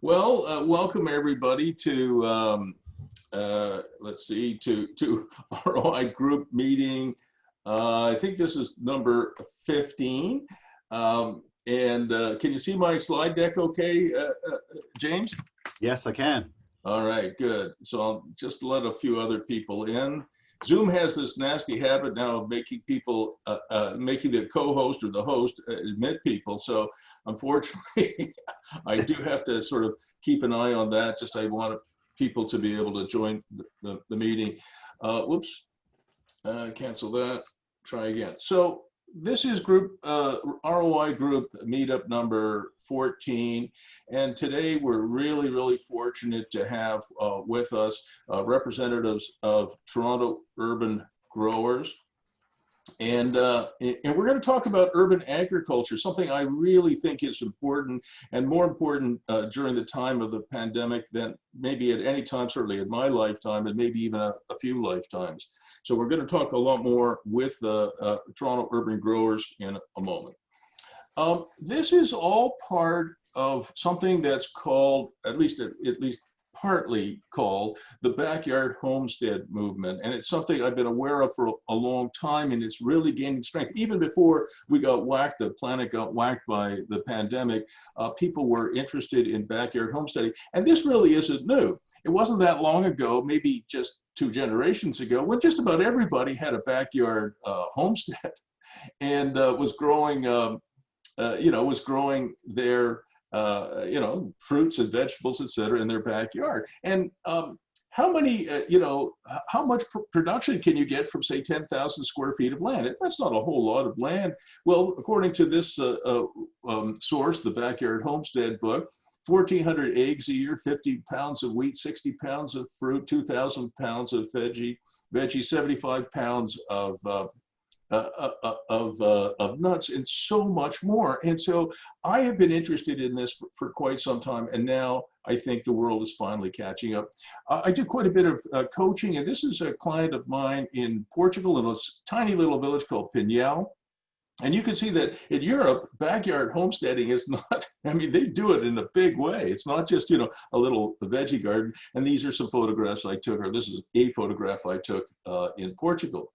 Welcome everybody to let's see, to ROI group meeting. I think this is number 15. Can you see my slide deck okay, James? Yes, I can. All right, good. So I'll just let a few other people in. Zoom has this nasty habit now of making people, making the co-host or the host admit people. So unfortunately, I do have to sort of keep an eye on that. Just I want people to be able to join the meeting. Whoops, cancel that, try again. So this is group ROI group meetup number 14, and today we're really fortunate to have with us representatives of Toronto urban growers, and we're going to talk about urban agriculture, something I really think is important, and more important during the time of the pandemic than maybe at any time, certainly in my lifetime, and maybe even a few lifetimes. So we're going to talk a lot more with Toronto urban growers in a moment. This is all part of something that's called, at least partly called, the backyard homestead movement. And it's something I've been aware of for a long time, and it's really gaining strength. Even before we got whacked, the planet got whacked by the pandemic, people were interested in backyard homesteading. And this really isn't new. It wasn't that long ago, maybe just 2 generations ago, when just about everybody had a backyard homestead and was growing, was growing their fruits and vegetables, et cetera, in their backyard. And how many, how much production can you get from, say, 10,000 square feet of land? That's not a whole lot of land. Well, according to this source, the Backyard Homestead book, 1,400 eggs a year, 50 pounds of wheat, 60 pounds of fruit, 2,000 pounds of veggie, 75 pounds of nuts, and so much more. And so I have been interested in this for quite some time, and now I think the world is finally catching up. I do quite a bit of coaching, and this is a client of mine in Portugal in a tiny little village called Pinhao. And you can see that in Europe, backyard homesteading is not, I mean, they do it in a big way. It's not just, a little veggie garden. And these are some photographs I took, or this is a photograph I took in Portugal.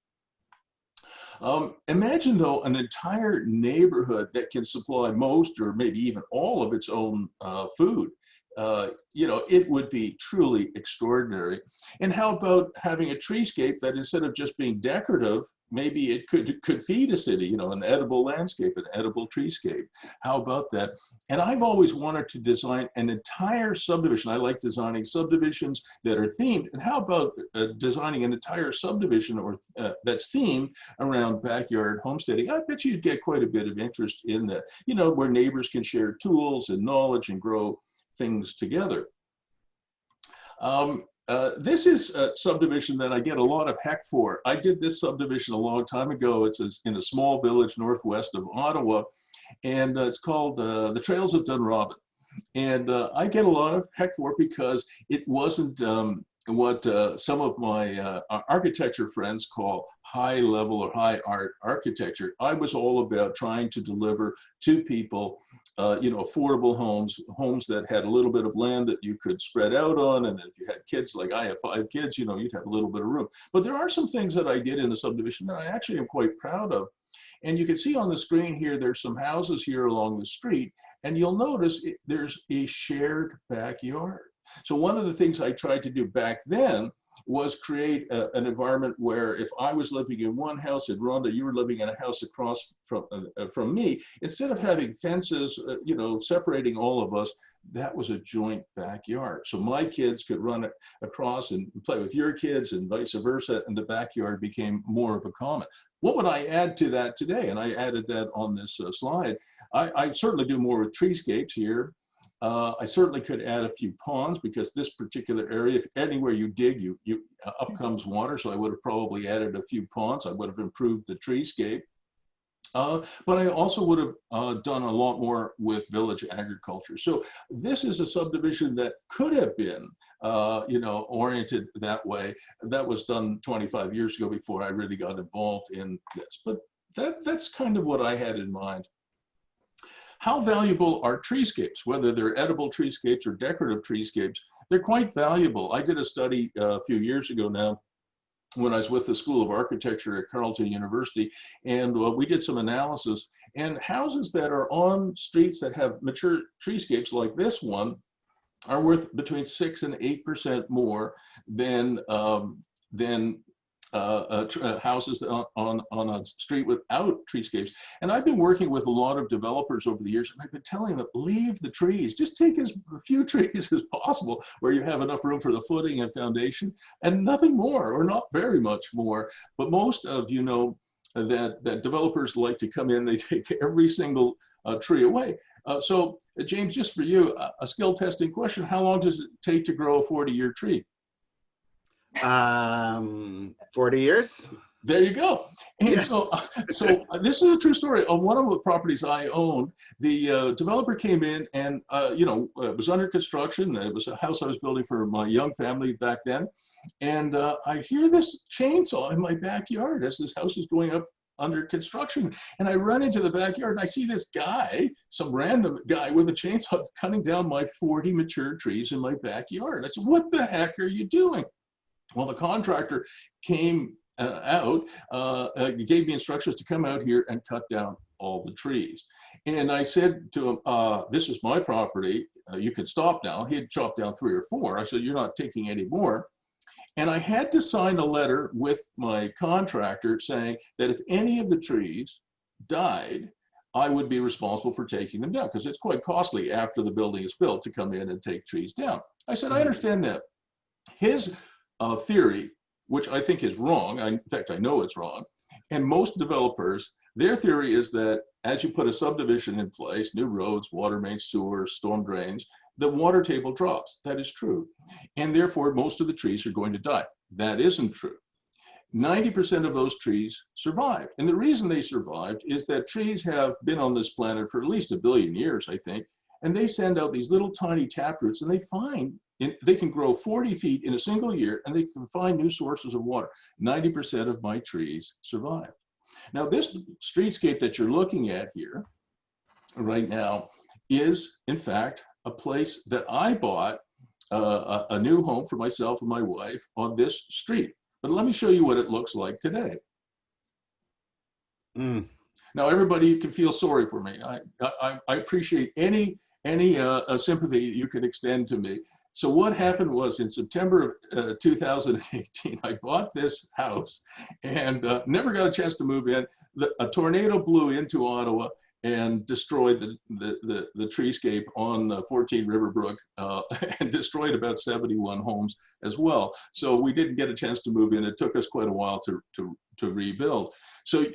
Imagine, though, an entire neighborhood that can supply most or maybe even all of its own food. It would be truly extraordinary. And how about having a treescape that, instead of just being decorative, maybe it could feed a city, an edible landscape, an edible treescape. How about that? And I've always wanted to design an entire subdivision. I like designing subdivisions that are themed. And how about designing an entire subdivision that's themed around backyard homesteading? I bet you'd get quite a bit of interest in that, where neighbors can share tools and knowledge and grow things together. This is a subdivision that I get a lot of heck for. I did this subdivision a long time ago. It's in a small village northwest of Ottawa, and it's called the Trails of Dunrobin. And I get a lot of heck for it because it wasn't what some of my architecture friends call high level or high art architecture. I was all about trying to deliver to people affordable homes that had a little bit of land that you could spread out on, and then if you had kids, like I have 5 kids, you'd have a little bit of room. But there are some things that I did in the subdivision that I actually am quite proud of. And you can see on the screen here, there's some houses here along the street, and you'll notice there's a shared backyard. So one of the things I tried to do back then was create an environment where, if I was living in one house and Rhonda, you were living in a house across from me, instead of having fences, separating all of us, that was a joint backyard. So my kids could run across and play with your kids and vice versa, and the backyard became more of a common. What would I add to that today? And I added that on this slide. I certainly do more with treescapes here. I certainly could add a few ponds, because this particular area, if anywhere you dig, up comes water. So I would have probably added a few ponds. I would have improved the treescape. But I also would have done a lot more with village agriculture. So this is a subdivision that could have been, oriented that way. That was done 25 years ago before I really got involved in this. But that's kind of what I had in mind. How valuable are treescapes, whether they're edible treescapes or decorative treescapes? They're quite valuable. I did a study a few years ago now when I was with the School of Architecture at Carleton University, and we did some analysis, and houses that are on streets that have mature treescapes like this one are worth between 6 and 8% more than houses on a street without treescapes. And I've been working with a lot of developers over the years, and I've been telling them, leave the trees, just take as few trees as possible where you have enough room for the footing and foundation, and nothing more, or not very much more. But most of you know that developers like to come in, they take every single tree away. So James, just for you, a skill testing question, how long does it take to grow a 40-year tree? 40 years. There you go. And yeah. so this is a true story. On one of the properties I owned, the developer came in and, it was under construction. It was a house I was building for my young family back then. And I hear this chainsaw in my backyard as this house is going up under construction. And I run into the backyard and I see this guy, some random guy with a chainsaw cutting down my 40 mature trees in my backyard. I said, what the heck are you doing? Well, the contractor came out, gave me instructions to come out here and cut down all the trees. And I said to him, this is my property, you can stop now. He had chopped down 3 or 4. I said, you're not taking any more. And I had to sign a letter with my contractor saying that if any of the trees died, I would be responsible for taking them down, because it's quite costly after the building is built to come in and take trees down. I said, I understand that. His theory, which I think is wrong, in fact, I know it's wrong, and most developers, their theory is that as you put a subdivision in place, new roads, water mains, sewers, storm drains, the water table drops. That is true. And therefore, most of the trees are going to die. That isn't true. 90% of those trees survived. And the reason they survived is that trees have been on this planet for at least 1 billion years, I think, and they send out these little tiny taproots, and they can grow 40 feet in a single year, and they can find new sources of water. 90% of my trees survived. Now, this streetscape that you're looking at here right now is, in fact, a place that I bought a new home for myself and my wife on this street. But let me show you what it looks like today. Now, everybody, you can feel sorry for me. I appreciate any sympathy you can extend to me. So what happened was in September of 2018, I bought this house and never got a chance to move in. A tornado blew into Ottawa and destroyed the treescape on 14 Riverbrook and destroyed about 71 homes as well. So we didn't get a chance to move in. It took us quite a while to rebuild. So,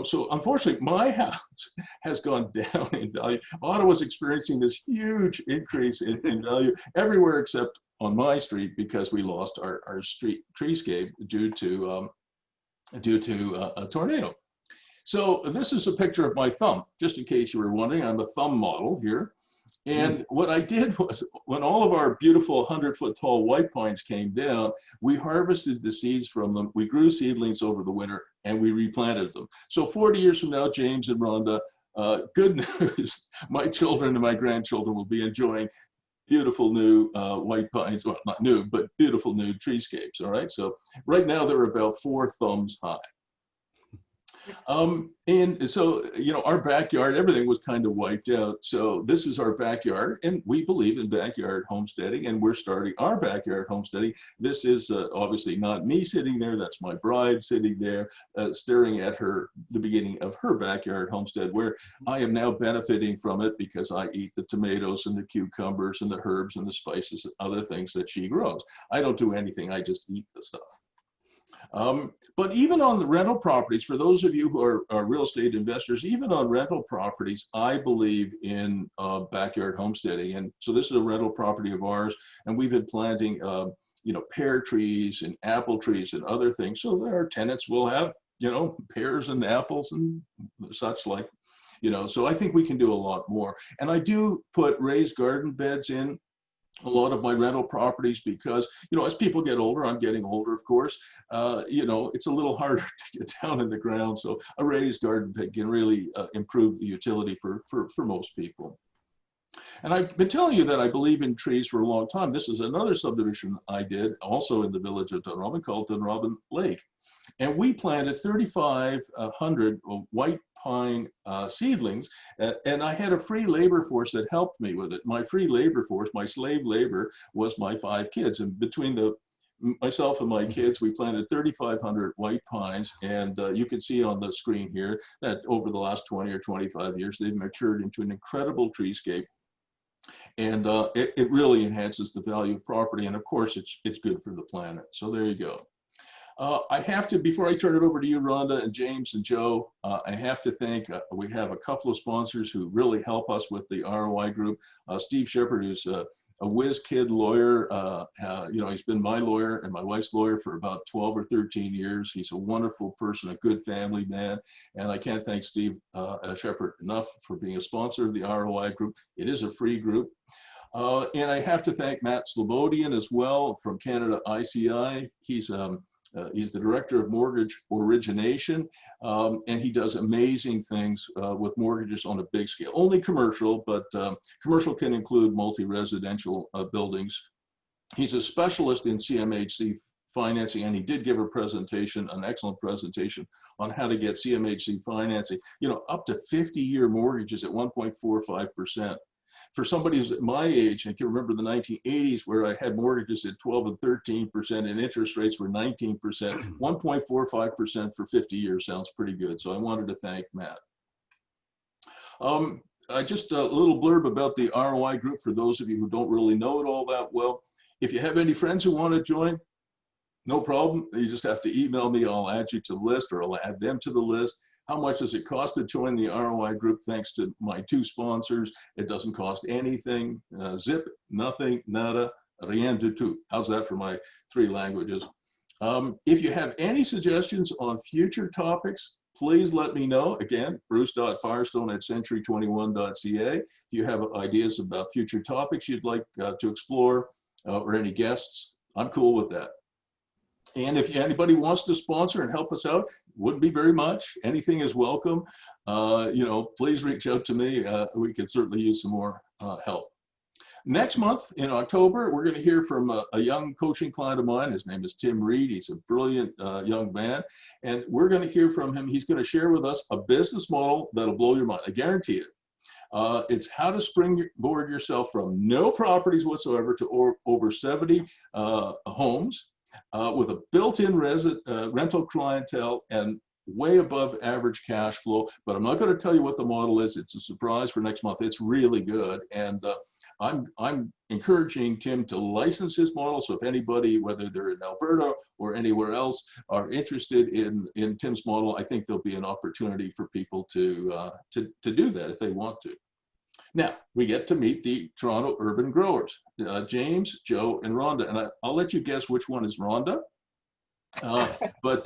so unfortunately, my house has gone down in value. Ottawa's experiencing this huge increase in value everywhere except on my street, because we lost our street treescape due to a tornado. So this is a picture of my thumb, just in case you were wondering. I'm a thumb model here. And what I did was, when all of our beautiful 100-foot tall white pines came down, we harvested the seeds from them. We grew seedlings over the winter, and we replanted them. So 40 years from now, James and Rhonda, good news, my children and my grandchildren will be enjoying beautiful new white pines, well, not new, but beautiful new treescapes, all right? So right now, they're about 4 thumbs high. And so, our backyard, everything was kind of wiped out. So this is our backyard, and we believe in backyard homesteading, and we're starting our backyard homesteading. This is obviously not me sitting there. That's my bride sitting there, staring at the beginning of her backyard homestead, where I am now benefiting from it because I eat the tomatoes and the cucumbers and the herbs and the spices and other things that she grows. I don't do anything. I just eat the stuff. But even on the rental properties, for those of you who are real estate investors, even on rental properties, I believe in backyard homesteading. And so this is a rental property of ours, and we've been planting, pear trees and apple trees and other things. So that our tenants will have, pears and apples and such like, so I think we can do a lot more. And I do put raised garden beds in a lot of my rental properties because, as people get older, I'm getting older, of course, it's a little harder to get down in the ground. So a raised garden bed can really improve the utility for most people. And I've been telling you that I believe in trees for a long time. This is another subdivision I did also in the village of Dunrobin called Dunrobin Lake. And we planted 3,500 white pine seedlings, and I had a free labor force that helped me with it. My free labor force, my slave labor, was my 5 kids. And between myself and my kids, we planted 3,500 white pines, and you can see on the screen here that over the last 20 or 25 years, they've matured into an incredible treescape. And it really enhances the value of property. And of course, it's good for the planet. So there you go. I have to, before I turn it over to you, Rhonda and James and Joe, I have to thank, we have a couple of sponsors who really help us with the ROI group. Steve Shepard, who's a whiz kid lawyer. He's been my lawyer and my wife's lawyer for about 12 or 13 years. He's a wonderful person, a good family man. And I can't thank Steve Shepard enough for being a sponsor of the ROI group. It is a free group. And I have to thank Matt Slobodian as well from Canada ICI. He's the director of mortgage origination, and he does amazing things with mortgages on a big scale. Only commercial, but commercial can include multi-residential buildings. He's a specialist in CMHC financing, and he did give a presentation, an excellent presentation on how to get CMHC financing, up to 50-year mortgages at 1.45%. For somebody who's at my age, and can remember the 1980s where I had mortgages at 12 and 13% and interest rates were 19%, 1.45% for 50 years sounds pretty good. So I wanted to thank Matt. Just a little blurb about the ROI group for those of you who don't really know it all that well. If you have any friends who want to join, no problem. You just have to email me. I'll add you to the list, or I'll add them to the list. How much does it cost to join the ROI group? Thanks to my 2 sponsors, it doesn't cost anything. Zip, nothing, nada, rien du tout. How's that for my 3 languages? If you have any suggestions on future topics, please let me know. Again, bruce.firestone@century21.ca. If you have ideas about future topics you'd like to explore or any guests, I'm cool with that. And if anybody wants to sponsor and help us out, wouldn't be very much. Anything is welcome. Please reach out to me. We could certainly use some more help. Next month in October, we're going to hear from a young coaching client of mine. His name is Tim Reed. He's a brilliant young man. And we're going to hear from him. He's going to share with us a business model that'll blow your mind. I guarantee it. It's how to springboard yourself from no properties whatsoever to over 70 homes. With a built-in rental clientele and way above average cash flow. But I'm not going to tell you what the model is. It's a surprise for next month. It's really good. And I'm encouraging Tim to license his model. So if anybody, whether they're in Alberta or anywhere else, are interested in Tim's model, I think there'll be an opportunity for people to do that if they want to. Now, we get to meet the Toronto urban growers, James, Joe, and Rhonda. And I'll let you guess which one is Rhonda. But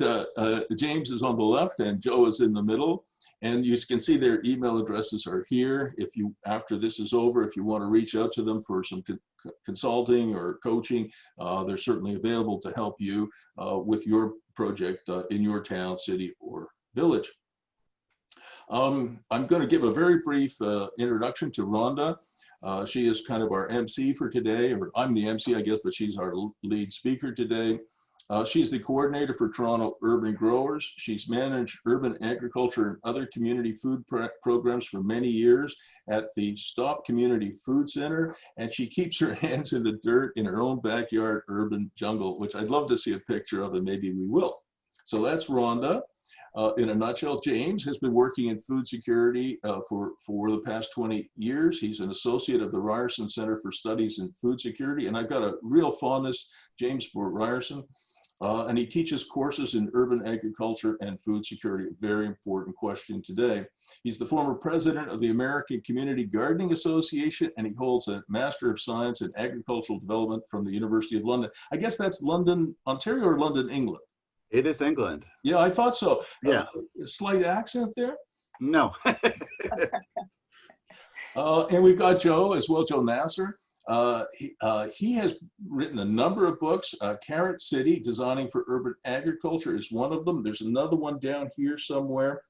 James is on the left and Joe is in the middle. And you can see their email addresses are here. If you, after this is over, if you want to reach out to them for some consulting or coaching, they're certainly available to help you with your project in your town, city, or village. I'm going to give a very brief introduction to Rhonda. She is kind of our MC for today, or I'm the MC, I guess, but she's our lead speaker today. She's the coordinator for Toronto Urban Growers. She's managed urban agriculture and other community food programs for many years at the Stop Community Food Center, and she keeps her hands in the dirt in her own backyard urban jungle, which I'd love to see a picture of, and maybe we will. So that's Rhonda. In a nutshell, James has been working in food security for the past 20 years. He's an associate of the Ryerson Center for Studies in Food Security, and I've got a real fondness, James, for Ryerson. And he teaches courses in urban agriculture and food security, a very important question today. He's the former president of the American Community Gardening Association, and he holds a Master of Science in Agricultural Development from the University of London. I guess that's London, Ontario, or London, England? It is England. Yeah, I thought so. Yeah. Slight accent there? No. And we've got Joe as well, Joe Nasr. He has written a number of books. Carrot City, Designing for Urban Agriculture is one of them. There's another one down here somewhere.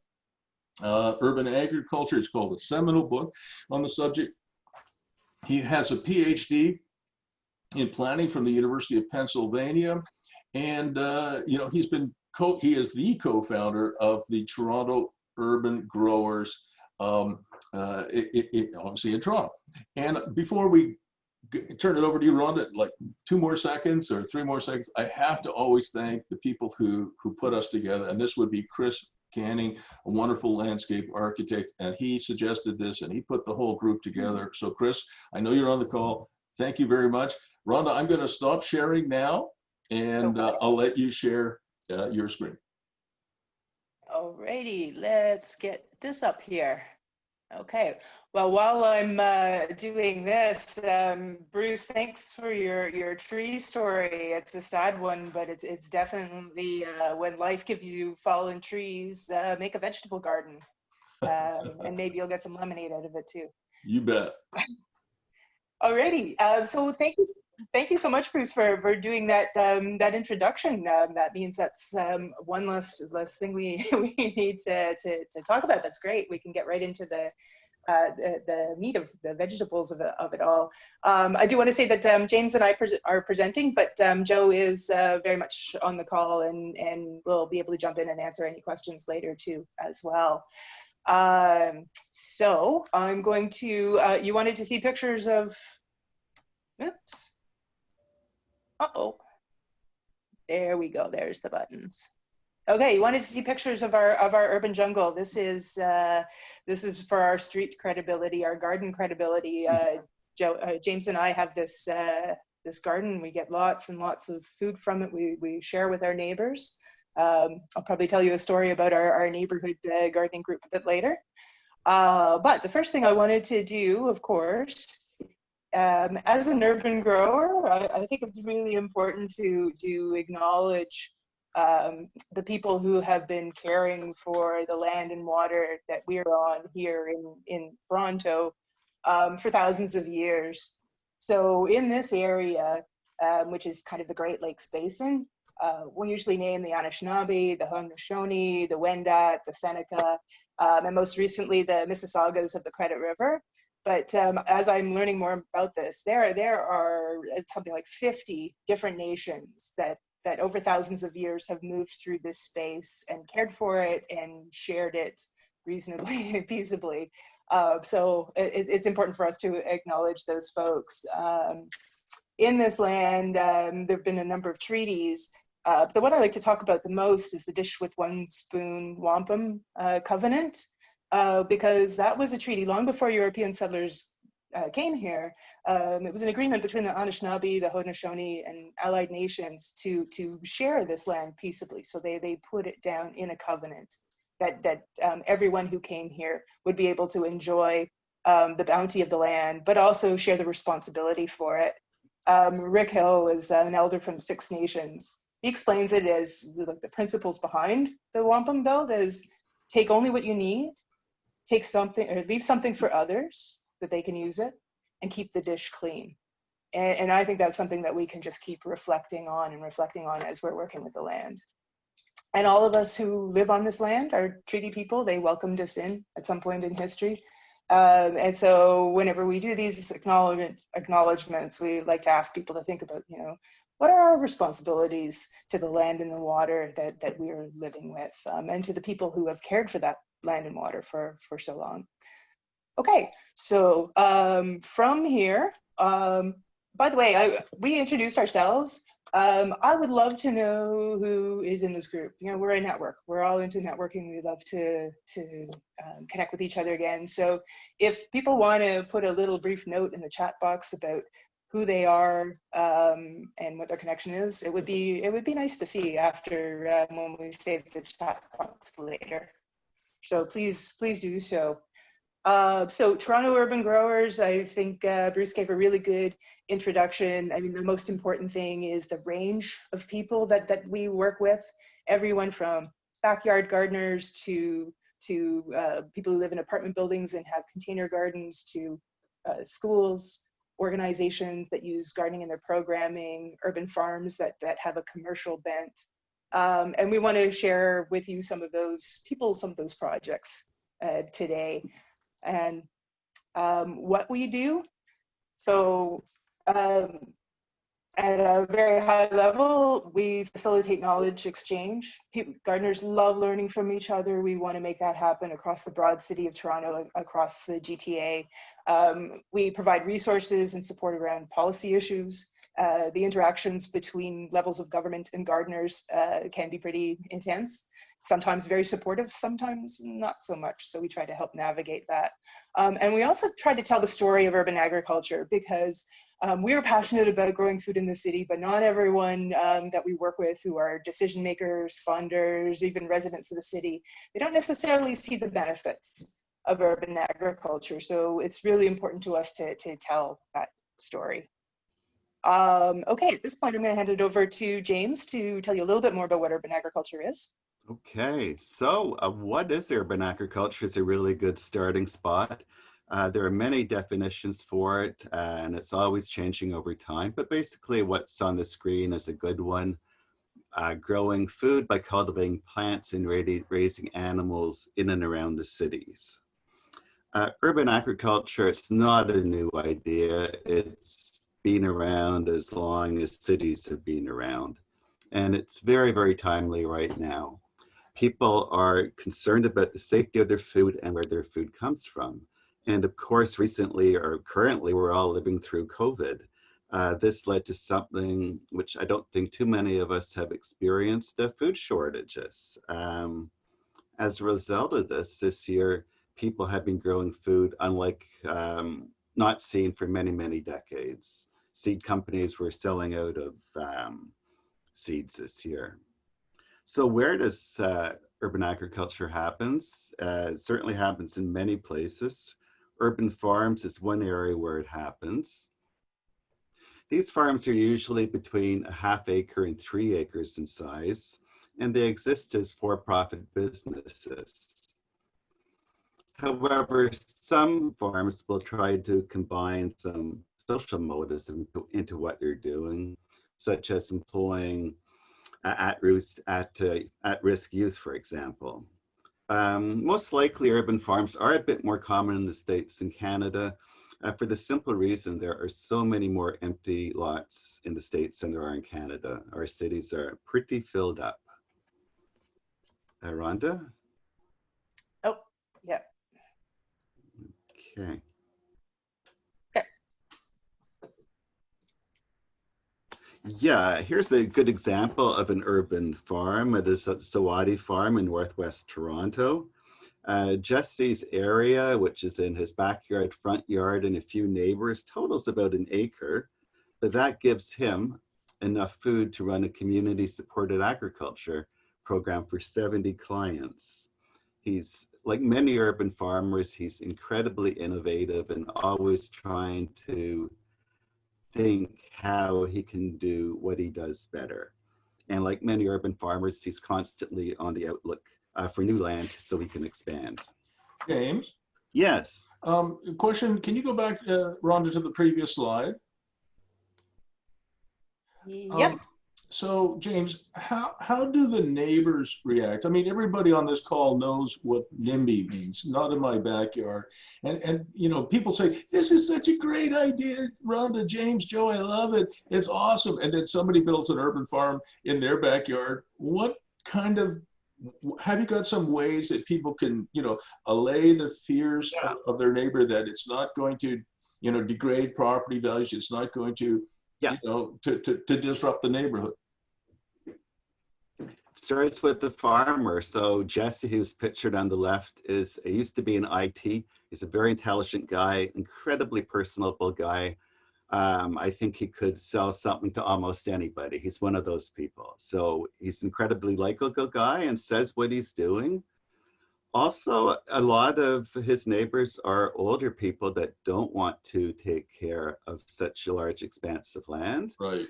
Urban Agriculture is called a seminal book on the subject. He has a PhD in planning from the University of Pennsylvania. And, you know, he is the co-founder of the Toronto Urban Growers, obviously in Toronto. And before we turn it over to you, Rhonda, like 2 more seconds or 3 more seconds, I have to always thank the people who put us together. And this would be Chris Canning, a wonderful landscape architect, and he suggested this and he put the whole group together. So Chris, I know you're on the call. Thank you very much. Rhonda, I'm going to stop sharing now, and I'll let you share your screen. Alrighty, let's get this up here. Okay, well, while I'm doing this, Bruce, thanks for your tree story. It's a sad one, but it's definitely when life gives you fallen trees, make a vegetable garden, and maybe you'll get some lemonade out of it too. You bet. Alrighty, so thank you so much, Bruce, for doing that that introduction. That means that's one less thing we need to talk about. That's great. We can get right into the meat of the vegetables of it all. I do want to say that James and I are presenting, but Joe is very much on the call and will be able to jump in and answer any questions later too as well. So I'm going to, you wanted to see pictures of, oops, uh-oh, there we go, there's the buttons. Okay, you wanted to see pictures of our urban jungle. This is for our street credibility, our garden credibility. James and I have this this garden. We get lots and lots of food from it. We share with our neighbors. I'll probably tell you a story about our neighborhood gardening group a bit later. But the first thing I wanted to do, of course, as an urban grower, I think it's really important to acknowledge the people who have been caring for the land and water that we're on here in Toronto for thousands of years. So in this area, which is kind of the Great Lakes Basin, we usually name the Anishinaabe, the Haudenosaunee, the Wendat, the Seneca, and most recently the Mississaugas of the Credit River. But as I'm learning more about this, there are something like 50 different nations that over thousands of years have moved through this space and cared for it and shared it reasonably, peaceably. So it's important for us to acknowledge those folks. In this land, there have been a number of treaties. The one I like to talk about the most is the Dish with One Spoon Wampum Covenant, because that was a treaty long before European settlers came here. It was an agreement between the Anishinaabe, the Haudenosaunee, and allied nations to share this land peaceably. So they put it down in a covenant that everyone who came here would be able to enjoy the bounty of the land, but also share the responsibility for it. Rick Hill is an elder from 6 Nations. He explains it as the principles behind the wampum belt is take only what you need, take something or leave something for others that they can use it, and keep the dish clean. And I think that's something that we can just keep reflecting on as we're working with the land. And all of us who live on this land are treaty people. They welcomed us in at some point in history. And so whenever we do these acknowledgements, we like to ask people to think about, what are our responsibilities to the land and the water that we are living with, and to the people who have cared for that land and water for so long. Okay, so from here, by the way, we introduced ourselves. I would love to know who is in this group. We're a network. We're all into networking. We love to connect with each other again. So if people want to put a little brief note in the chat box about who they are and what their connection is, it would be nice to see after when we save the chat box later. So please do so. So Toronto Urban Growers, I think Bruce gave a really good introduction. I mean, the most important thing is the range of people that we work with, everyone from backyard gardeners to people who live in apartment buildings and have container gardens, to schools, organizations that use gardening in their programming, urban farms that have a commercial bent. And we want to share with you some of those people, some of those projects today. And what we do. So at a very high level, we facilitate knowledge exchange. Gardeners love learning from each other. We want to make that happen across the broad city of Toronto, across the GTA. We provide resources and support around policy issues. The interactions between levels of government and gardeners can be pretty intense, sometimes very supportive, sometimes not so much. So we try to help navigate that. And we also try to tell the story of urban agriculture, because we are passionate about growing food in the city, but not everyone that we work with who are decision makers, funders, even residents of the city, they don't necessarily see the benefits of urban agriculture. So it's really important to us to tell that story. Okay, at this point, I'm going to hand it over to James to tell you a little bit more about what urban agriculture is. Okay, so what is urban agriculture is a really good starting spot. There are many definitions for it, and it's always changing over time, but basically what's on the screen is a good one. Growing food by cultivating plants and raising animals in and around the cities. Urban agriculture, it's not a new idea. It's been around as long as cities have been around. And it's very, very timely right now. People are concerned about the safety of their food and where their food comes from. And of course, recently or currently, we're all living through COVID. This led to something which I don't think too many of us have experienced, food shortages. As a result of this year, people have been growing food unlike not seen for many, many decades. Seed companies were selling out of seeds this year. So where does urban agriculture happens? It certainly happens in many places. Urban farms is one area where it happens. These farms are usually between a ½ acre and 3 acres in size, and they exist as for-profit businesses. However, some farms will try to combine some social motives into what they're doing, such as employing at-risk youth, for example. Most likely urban farms are a bit more common in the States and Canada for the simple reason there are so many more empty lots in the States than there are in Canada. Our cities are pretty filled up. Rhonda? Oh, yeah. Okay. Yeah, here's a good example of an urban farm. It is a Sawadi farm in northwest Toronto. Jesse's area, which is in his backyard, front yard, and a few neighbors, totals about an acre, but that gives him enough food to run a community-supported agriculture program for 70 clients. He's, like many urban farmers, he's incredibly innovative and always trying to think how he can do what he does better. And like many urban farmers, he's constantly on the outlook for new land so he can expand. James? Yes. Question, can you go back, Rhonda, to the previous slide? Yep. So James, how do the neighbors react? I mean, everybody on this call knows what NIMBY means, not in my backyard. And you know, people say, this is such a great idea, Rhonda, James, Joe, I love it. It's awesome. And then somebody builds an urban farm in their backyard. What kind of, have you got some ways that people can, you know, allay the fears of their neighbor that it's not going to, you know, degrade property values, it's not going to, you know, to disrupt the neighborhood? Starts with the farmer. So Jesse, who's pictured on the left, used to be in IT. He's a very intelligent guy, incredibly personable guy. I think he could sell something to almost anybody. He's one of those people. So he's an incredibly likable guy and says what he's doing. Also, a lot of his neighbors are older people that don't want to take care of such a large expanse of land. Right.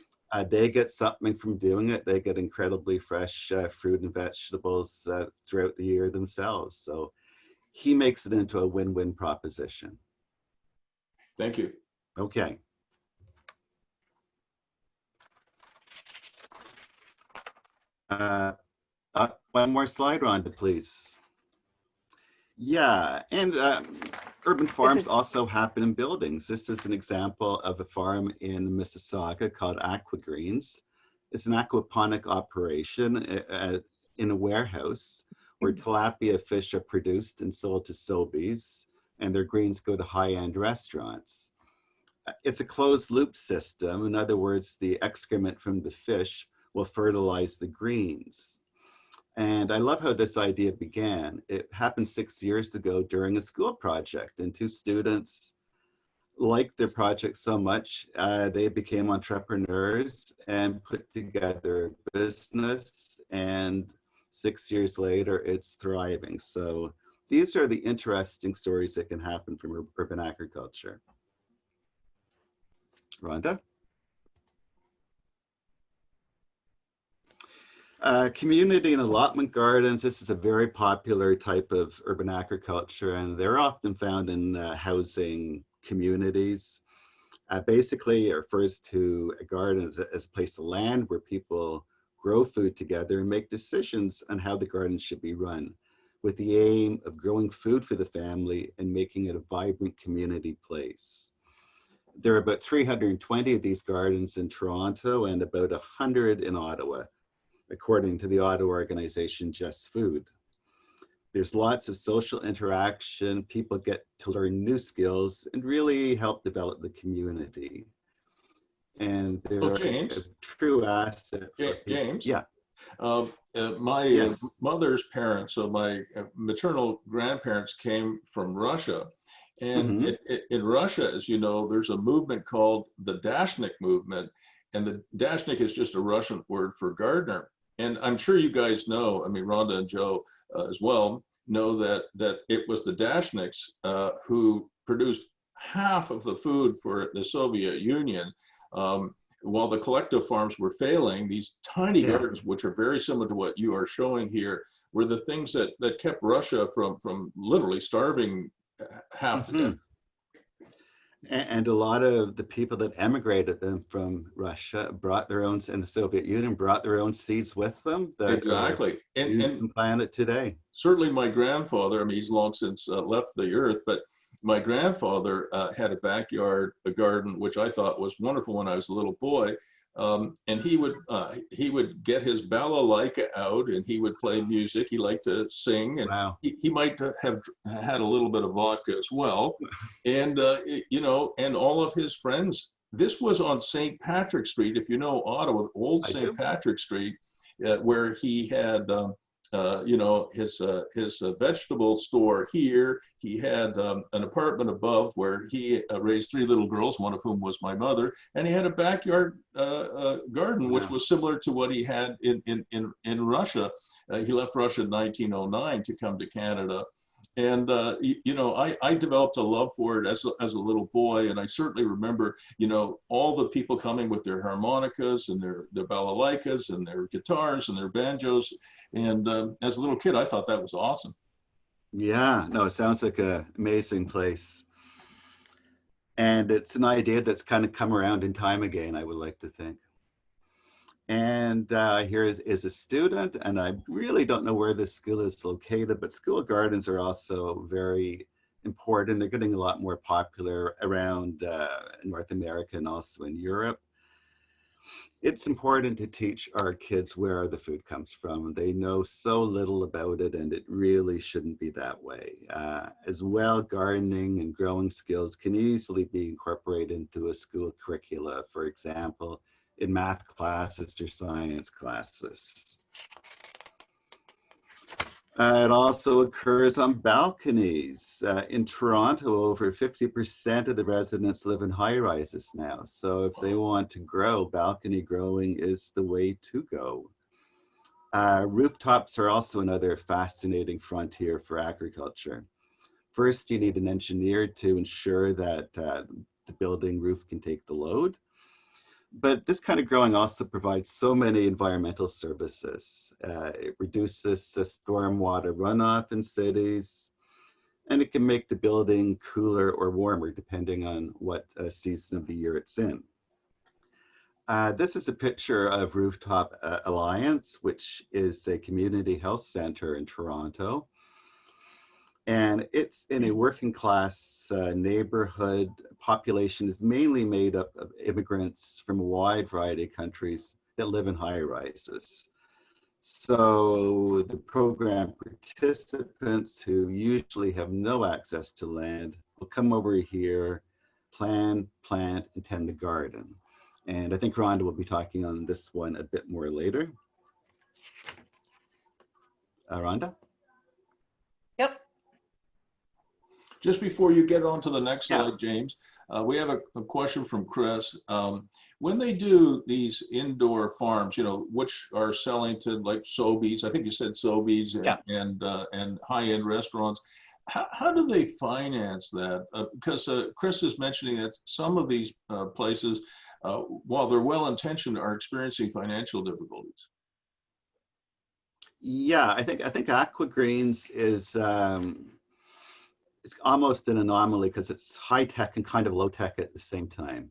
They get something from doing it. They get incredibly fresh fruit and vegetables throughout the year themselves. So he makes it into a win-win proposition. Thank you. Okay. One more slide, Rhonda, please. Yeah, and urban farms also happen in buildings. This is an example of a farm in Mississauga called Aquagreens. It's an aquaponic operation in a warehouse where tilapia fish are produced and sold to Sobeys, and their greens go to high-end restaurants. It's a closed loop system. In other words, the excrement from the fish will fertilize the greens. And I love how this idea began. It happened 6 years ago during a school project, and two students liked their project so much, they became entrepreneurs and put together a business, and 6 years later, it's thriving. So these are the interesting stories that can happen from urban agriculture. Rhonda? Community and allotment gardens, this is a very popular type of urban agriculture, and they're often found in housing communities. Basically, it refers to a garden as a place of land where people grow food together and make decisions on how the garden should be run, with the aim of growing food for the family and making it a vibrant community place. There are about 320 of these gardens in Toronto and about 100 in Ottawa, according to the Ottawa organization Just Food. There's lots of social interaction. People get to learn new skills and really help develop the community. And they're a true asset. James? Yeah. My mother's parents, so my maternal grandparents came from Russia. And in Russia, as you know, there's a movement called the Dashnik movement. And the Dashnik is just a Russian word for gardener. And I'm sure you guys know, I mean, Rhonda and Joe as well, know that it was the Dashniks who produced half of the food for the Soviet Union. While the collective farms were failing, these tiny gardens, which are very similar to what you are showing here, were the things that kept Russia from literally starving half to death. And a lot of the people that emigrated them from Russia brought their own, and the Soviet Union brought their own seeds with them. Exactly. And plant it today. Certainly my grandfather, I mean, he's long since left the earth, but my grandfather had a backyard, a garden, which I thought was wonderful when I was a little boy. And he would get his balalaika out and he would play music. He liked to sing, and he might have had a little bit of vodka as well. And, you know, and all of his friends, this was on St. Patrick Street. If you know Ottawa, old St. Patrick Street, where he had, you know, his vegetable store here. He had an apartment above where he raised 3 little girls, one of whom was my mother, and he had a backyard garden, which was similar to what he had in Russia. He left Russia in 1909 to come to Canada. And, you know, I developed a love for it as a little boy. And I certainly remember, you know, all the people coming with their harmonicas and their balalaikas and their guitars and their banjos. And as a little kid, I thought that was awesome. Yeah, no, it sounds like an amazing place. And it's an idea that's kind of come around in time again, I would like to think. And here is a student, and I really don't know where this school is located, but school gardens are also very important. They're getting a lot more popular around North America and also in Europe. It's important to teach our kids where the food comes from. They know so little about it, and it really shouldn't be that way. As well, gardening and growing skills can easily be incorporated into a school curricula, for example, in math classes or science classes. It also occurs on balconies. In Toronto, over 50% of the residents live in high-rises now. So if they want to grow, balcony growing is the way to go. Rooftops are also another fascinating frontier for agriculture. First, you need an engineer to ensure that the building roof can take the load. But this kind of growing also provides so many environmental services. It reduces the stormwater runoff in cities, and it can make the building cooler or warmer depending on what season of the year it's in. This is a picture of Rooftop Alliance, which is a community health center in Toronto. And it's in a working class neighborhood. Population is mainly made up of immigrants from a wide variety of countries that live in high rises. So the program participants who usually have no access to land will come over here, plant, and tend the garden. And I think Rhonda will be talking on this one a bit more later. Rhonda? Yep. Just before you get on to the next Yeah. slide, James, we have a question from Chris. When they do these indoor farms, you know, which are selling to like Sobeys, I think you said Sobeys, Yeah. and high-end restaurants, how do they finance that? Because Chris is mentioning that some of these places, while they're well-intentioned, are experiencing financial difficulties. Yeah, I think Aquagreens is it's almost an anomaly because it's high tech and kind of low tech at the same time.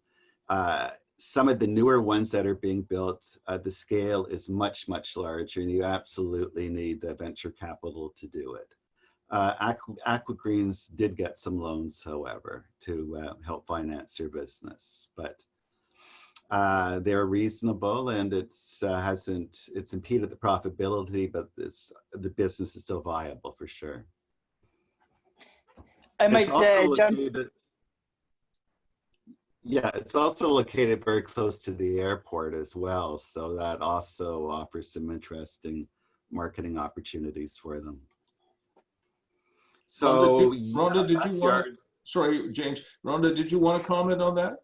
Some of the newer ones that are being built, the scale is much larger, and you absolutely need the venture capital to do it. Aquagreens did get some loans, however, to help finance their business, but they're reasonable, and it's impeded the profitability, but the business is still viable for sure. I might jump. Yeah, it's also located very close to the airport as well, so that also offers some interesting marketing opportunities for them. So, Rhonda, did you want to, sorry, James, Rhonda, did you want to comment on that?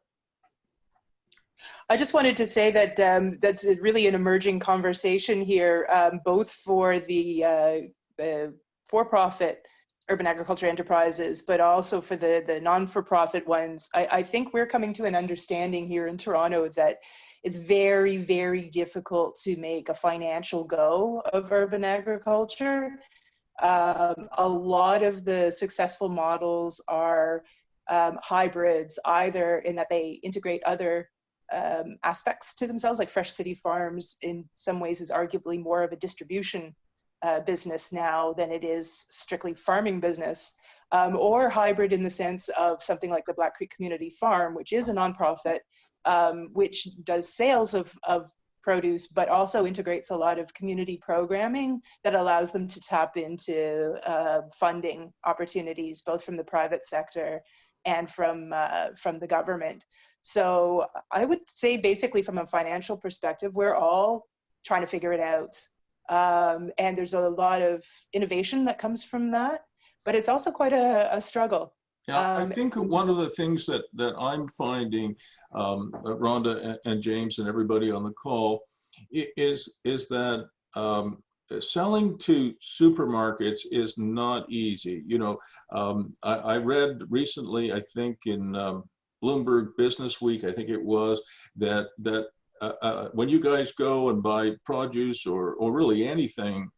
I just wanted to say that that's really an emerging conversation here, both for the for-profit urban agriculture enterprises, but also for the non-for-profit ones. I think we're coming to an understanding here in Toronto that it's very difficult to make a financial go of urban agriculture. A lot of the successful models are hybrids, either in that they integrate other aspects to themselves, like Fresh City Farms in some ways is arguably more of a distribution business now than it is strictly farming business, or hybrid in the sense of something like the Black Creek Community Farm, which is a nonprofit, which does sales of produce, but also integrates a lot of community programming that allows them to tap into funding opportunities, both from the private sector and from the government. So I would say basically from a financial perspective, we're all trying to figure it out. And there's a lot of innovation that comes from that, but it's also quite a struggle. Yeah, I think one of the things that I'm finding, Rhonda and James and everybody on the call, is that selling to supermarkets is not easy. You know, I read recently, I think in Bloomberg Business Week, I think it was, that when you guys go and buy produce or really anything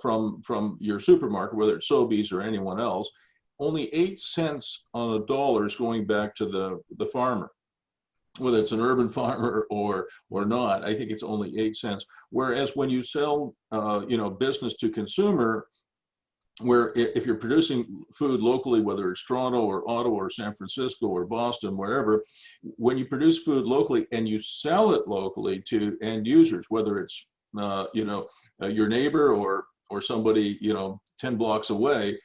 from your supermarket, whether it's Sobeys or anyone else, only 8 cents on a dollar is going back to the farmer, whether it's an urban farmer or not. I think it's only 8 cents. Whereas when you sell, you know, business to consumer, where if you're producing food locally, whether it's Toronto or Ottawa or San Francisco or Boston, wherever, when you produce food locally and you sell it locally to end users, whether it's you know, your neighbor or somebody, you know, 10 blocks away,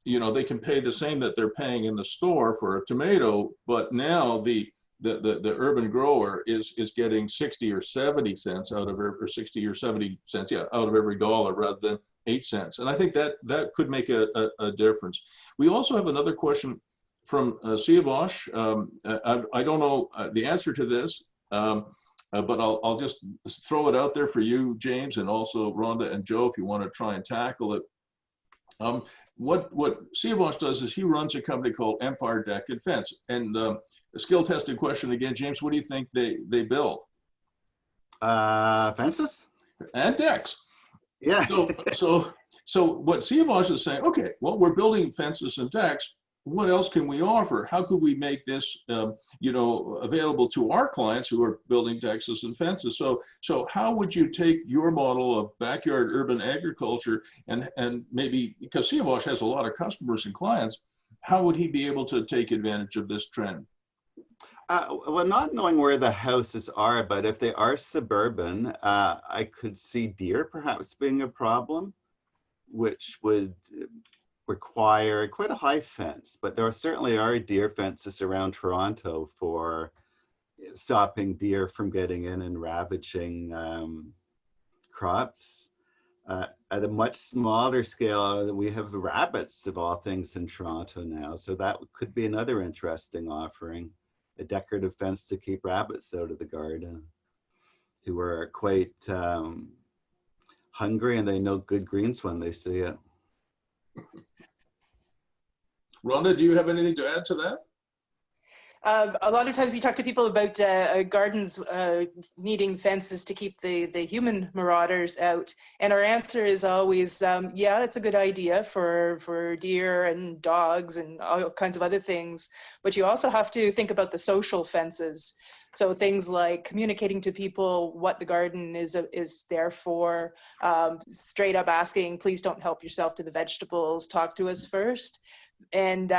you know, they can pay the same that they're paying in the store for a tomato, but now the urban grower is getting 60 or 70 cents out of or 60 or 70 cents, yeah, out of every dollar rather than 8 cents. And I think that could make a difference. We also have another question from Siavash. I don't know the answer to this, but I'll just throw it out there for you, James, and also Rhonda and Joe, if you want to try and tackle it. What Siavash does is he runs a company called Empire Deck and Fence. And a skill-tested question again, James, what do you think they build? Fences? And decks. Yeah. So what Siavash is saying, okay, well, we're building fences and decks. what else can we offer? How could we make this, you know, available to our clients who are building Texas and fences? So how would you take your model of backyard urban agriculture and maybe, because Siavash has a lot of customers and clients, how would he be able to take advantage of this trend? Well, not knowing where the houses are, but if they are suburban, I could see deer perhaps being a problem, which would require quite a high fence. But there certainly are deer fences around Toronto for stopping deer from getting in and ravaging crops. At a much smaller scale, we have rabbits of all things in Toronto now. So that could be another interesting offering, a decorative fence to keep rabbits out of the garden, who are quite hungry and they know good greens when they see it. Rhonda, do you have anything to add to that? A lot of times you talk to people about gardens needing fences to keep the human marauders out. And our answer is always, yeah, it's a good idea for deer and dogs and all kinds of other things. But you also have to think about the social fences. So things like communicating to people what the garden is there for, straight up asking, please don't help yourself to the vegetables, talk to us first. And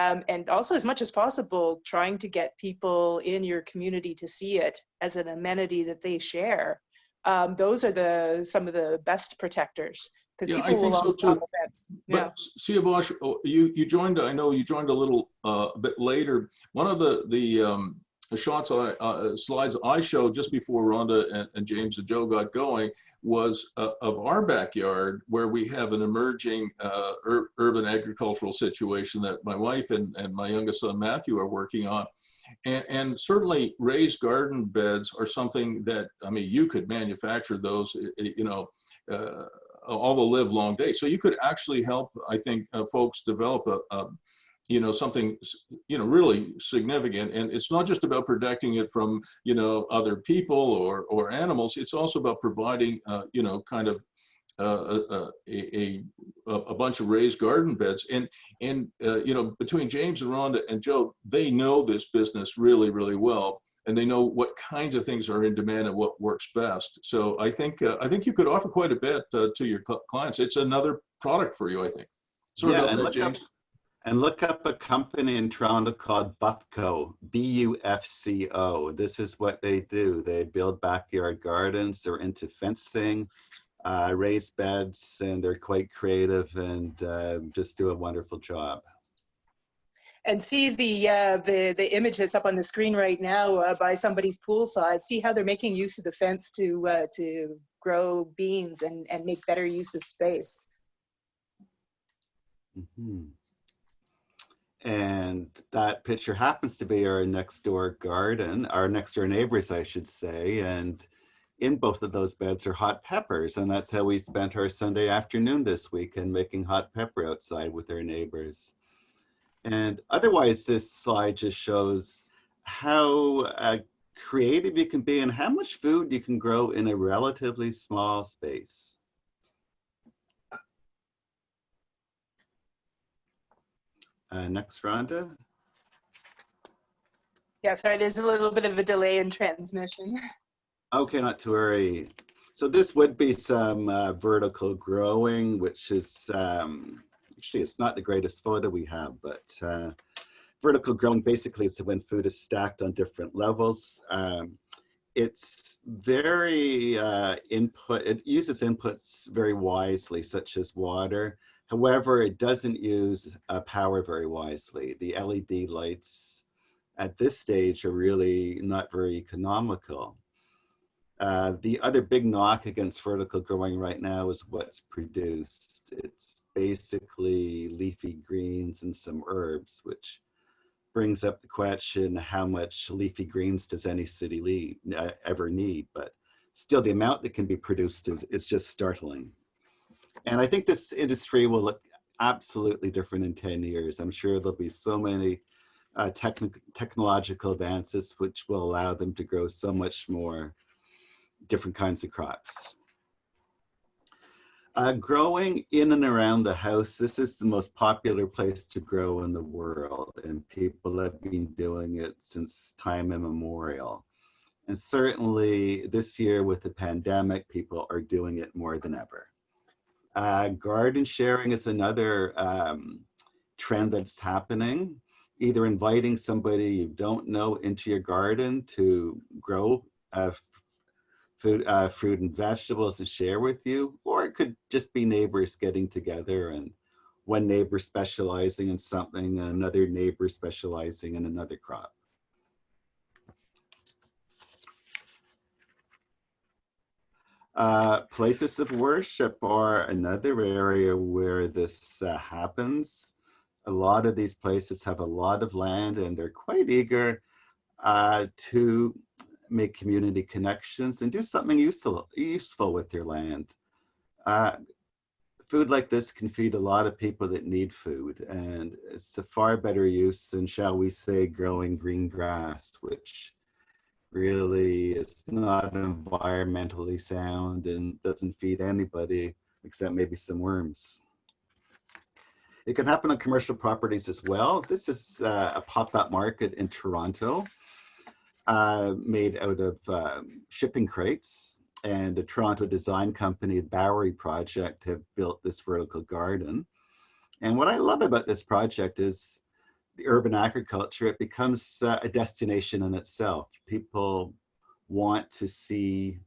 also, as much as possible, trying to get people in your community to see it as an amenity that they share. Those are some of the best protectors, because Yeah, people I think will so too. yeah. But Siavash, you joined. I know you joined a little bit later. One of the shots slides I showed just before Rhonda and James and Joe got going was of our backyard, where we have an emerging urban agricultural situation that my wife and my youngest son Matthew are working on. And certainly raised garden beds are something that, I mean, you could manufacture those, you know, all the live long day. So you could actually help, I think, folks develop you know, something, you know, really significant. And it's not just about protecting it from, you know, other people or animals. It's also about providing, you know, kind of a bunch of raised garden beds. And you know, between James and Rhonda and Joe, they know this business really, really well. And they know what kinds of things are in demand and what works best. So I think you could offer quite a bit to your clients. It's another product for you, I think. Sorry about that, James. And look up a company in Toronto called Bufco, B-U-F-C-O. This is what they do. They build backyard gardens. They're into fencing, raised beds, and they're quite creative and just do a wonderful job. And see the image that's up on the screen right now by somebody's poolside. See how they're making use of the fence to grow beans and make better use of space. Mm-hmm. And that picture happens to be our next door garden, our next door neighbors, I should say. And in both of those beds are hot peppers. And that's how we spent our Sunday afternoon this weekend, making hot pepper outside with our neighbors. And otherwise, this slide just shows how creative you can be and how much food you can grow in a relatively small space. Next, Rhonda. Yeah, sorry, there's a little bit of a delay in transmission. Okay, not to worry. So this would be some vertical growing, which is, actually it's not the greatest photo we have, but vertical growing basically is when food is stacked on different levels. It's very it uses inputs very wisely, such as water. However, it doesn't use power very wisely. The LED lights at this stage are really not very economical. The other big knock against vertical growing right now is what's produced. It's basically leafy greens and some herbs, which brings up the question, how much leafy greens does any city ever need? But still, the amount that can be produced is just startling. And I think this industry will look absolutely different in 10 years. I'm sure there'll be so many technological advances which will allow them to grow so much more different kinds of crops. Growing in and around the house, this is the most popular place to grow in the world, and people have been doing it since time immemorial. And certainly this year with the pandemic, people are doing it more than ever. Garden sharing is another trend that's happening. Either inviting somebody you don't know into your garden to grow fruit and vegetables to share with you, or it could just be neighbors getting together and one neighbor specializing in something and another neighbor specializing in another crop. Places of worship are another area where this happens. A lot of these places have a lot of land and they're quite eager to make community connections and do something useful with their land. Food like this can feed a lot of people that need food, and it's a far better use than, shall we say, growing green grass, which really is not environmentally sound and doesn't feed anybody except maybe some worms. It can happen on commercial properties as well. This is a pop-up market in Toronto. Made out of shipping crates, and a Toronto design company, Bowery Project, have built this vertical garden. And what I love about this project is the urban agriculture. It becomes a destination in itself. People want to see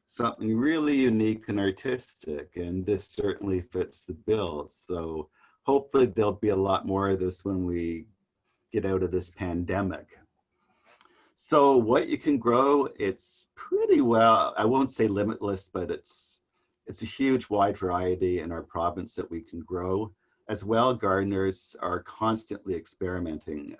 something really unique and artistic, and this certainly fits the bill. So hopefully there'll be a lot more of this when we get out of this pandemic. So what you can grow, it's pretty well, I won't say limitless, but it's a huge wide variety in our province that we can grow. As well, gardeners are constantly experimenting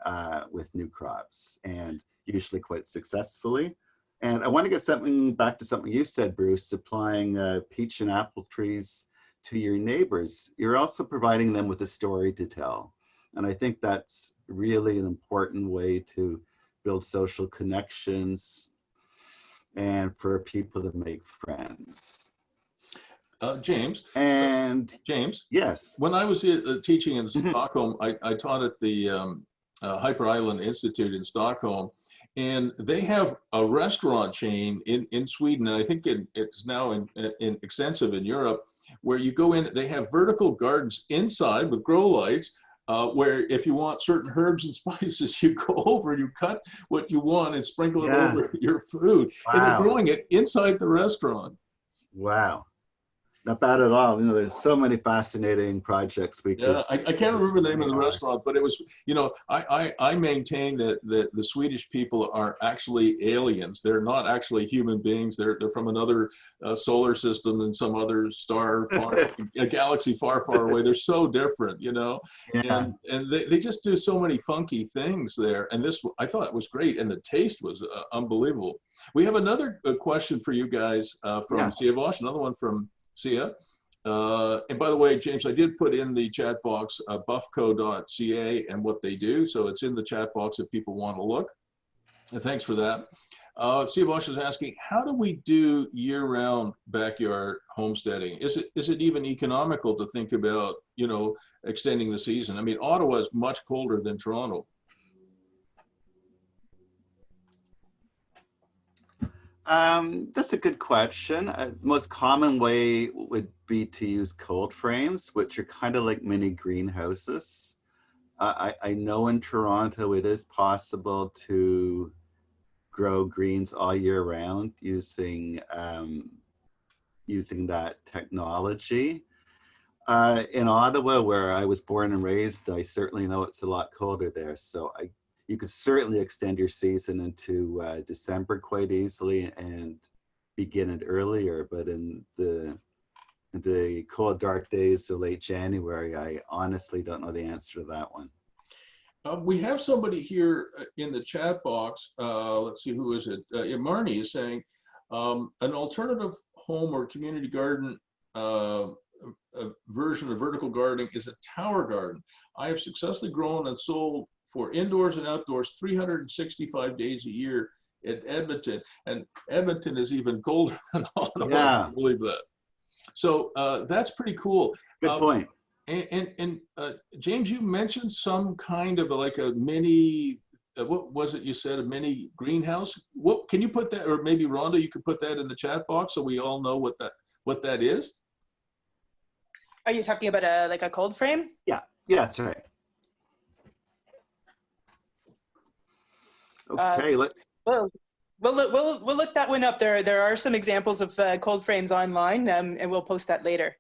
with new crops, and usually quite successfully. And I want to get back to something you said, Bruce, supplying peach and apple trees to your neighbors. You're also providing them with a story to tell. And I think that's really an important way to build social connections and for people to make friends. James. And James. Yes. When I was teaching in Stockholm, I taught at the Hyper Island Institute in Stockholm, and they have a restaurant chain in Sweden, and I think it's now in extensive in Europe, where you go in, they have vertical gardens inside with grow lights, where if you want certain herbs and spices, you go over and you cut what you want and sprinkle it over your food. Wow. And they're growing it inside the restaurant. Wow. Not bad at all. You know, there's so many fascinating projects we could. I can't remember the name of the restaurant, but it was, you know, I maintain that the Swedish people are actually aliens. They're not actually human beings. They're from another solar system and some other star, a galaxy far, far away. They're so different, you know, and they just do so many funky things there. And this, I thought it was great. And the taste was unbelievable. We have another question for you guys from Sia Bosch, another one from Sia. And by the way, James, I did put in the chat box buffco.ca and what they do. So it's in the chat box if people want to look. And thanks for that. Sia Bosch is asking, how do we do year-round backyard homesteading? Is it even economical to think about, you know, extending the season? I mean, Ottawa is much colder than Toronto. That's a good question. The most common way would be to use cold frames, which are kind of like mini greenhouses. I know in Toronto it is possible to grow greens all year round using that technology. In Ottawa, where I was born and raised, I certainly know it's a lot colder there. So you could certainly extend your season into December quite easily and begin it earlier. But in the cold, dark days to late January, I honestly don't know the answer to that one. We have somebody here in the chat box. Let's see, who is it? Marnie is saying, an alternative home or community garden version of vertical gardening is a tower garden. I have successfully grown and sold for indoors and outdoors 365 days a year at Edmonton. And Edmonton is even colder than Ottawa. Yeah. I believe that. So that's pretty cool. Good point. And James, you mentioned some kind of like a mini, what was it you said, a mini greenhouse? What, can you put that, or maybe Rhonda, you could put that in the chat box so we all know what that is? Are you talking about like a cold frame? Yeah, that's right. Okay, let's. Well, we'll look that one up. There are some examples of cold frames online, and we'll post that later.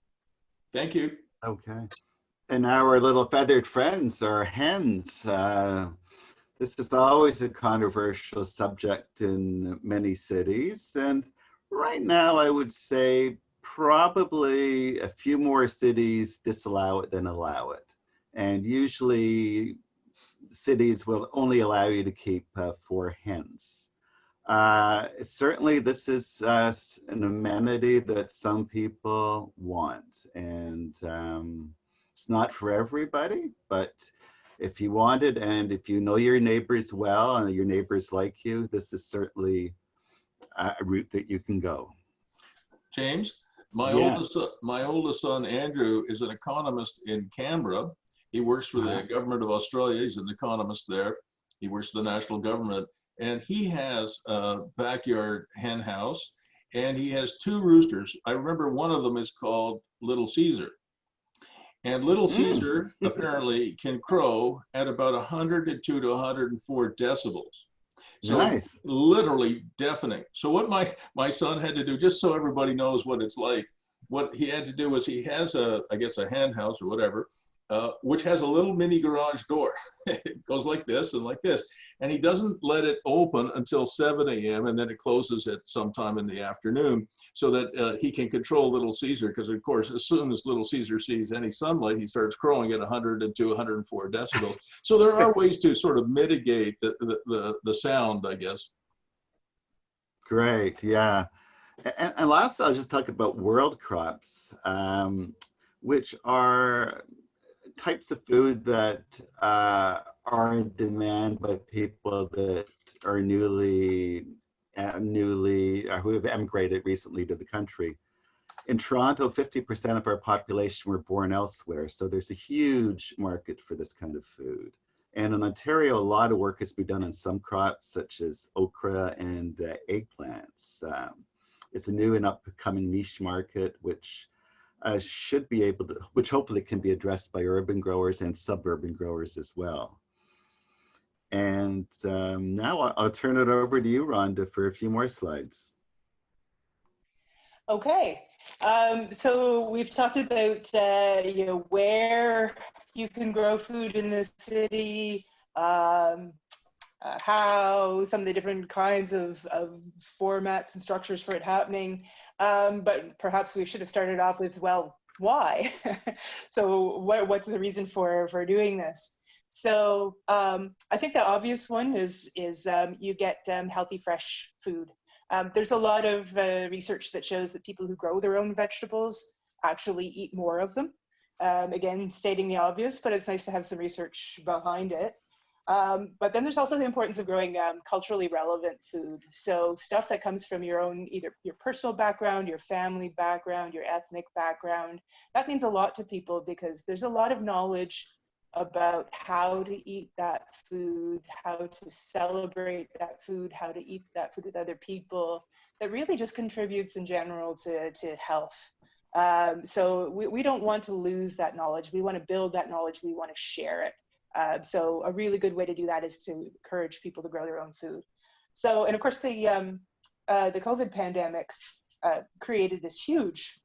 Thank you. Okay. And our little feathered friends are hens. This is always a controversial subject in many cities. And right now, I would say probably a few more cities disallow it than allow it. And usually cities will only allow you to keep 4 hens. Certainly this is an amenity that some people want, and it's not for everybody, but if you want it and if you know your neighbors well and your neighbors like you, this is certainly a route that you can go. James, my oldest son, Andrew, is an economist in Canberra. He works for the government of Australia. He's an economist there. He works for the national government. And he has a backyard hen house, and he has 2 roosters. I remember one of them is called Little Caesar. And Little Caesar apparently can crow at about 102 to 104 decibels. So nice. Literally deafening. So what my son had to do, just so everybody knows what it's like, what he had to do was he has I guess a hen house or whatever, which has a little mini garage door. It goes like this and like this. And he doesn't let it open until 7 a.m. and then it closes at sometime in the afternoon so that he can control Little Caesar. Because of course, as soon as Little Caesar sees any sunlight, he starts crowing at 102, 104 decibels. So there are ways to sort of mitigate the sound, I guess. Great, yeah. And last, I'll just talk about world crops, which are types of food that are in demand by people that are who have emigrated recently to the country. In Toronto, 50% of our population were born elsewhere, so there's a huge market for this kind of food. And in Ontario, a lot of work has been done on some crops such as okra and eggplants. It's a new and upcoming niche market, which should be able to, which hopefully can be addressed by urban growers and suburban growers as well. And now I'll turn it over to you, Rhonda, for a few more slides. Okay, so we've talked about where you can grow food in the city, how some of the different kinds of formats and structures for it happening. But perhaps we should have started off with, well, why? So what's the reason for doing this? So I think the obvious one is you get healthy, fresh food. There's a lot of research that shows that people who grow their own vegetables actually eat more of them. Again, stating the obvious, but it's nice to have some research behind it. But then there's also the importance of growing culturally relevant food. So stuff that comes from your own, either your personal background, your family background, your ethnic background. That means a lot to people because there's a lot of knowledge about how to eat that food, how to celebrate that food, how to eat that food with other people, that really just contributes in general to health. So we don't want to lose that knowledge. We want to build that knowledge. We want to share it. So a really good way to do that is to encourage people to grow their own food. So, and of course the COVID pandemic created this huge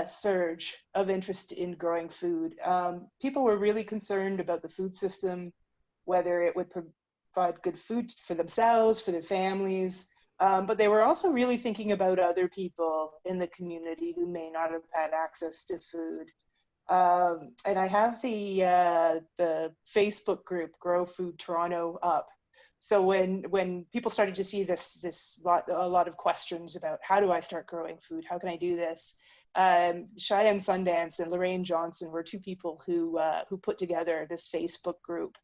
surge of interest in growing food. People were really concerned about the food system, whether it would provide good food for themselves, for their families, but they were also really thinking about other people in the community who may not have had access to food. And I have the Facebook group Grow Food Toronto up. So when people started to see a lot of questions about how do I start growing food, how can I do this? Cheyenne Sundance and Lorraine Johnson were 2 people who put together this Facebook group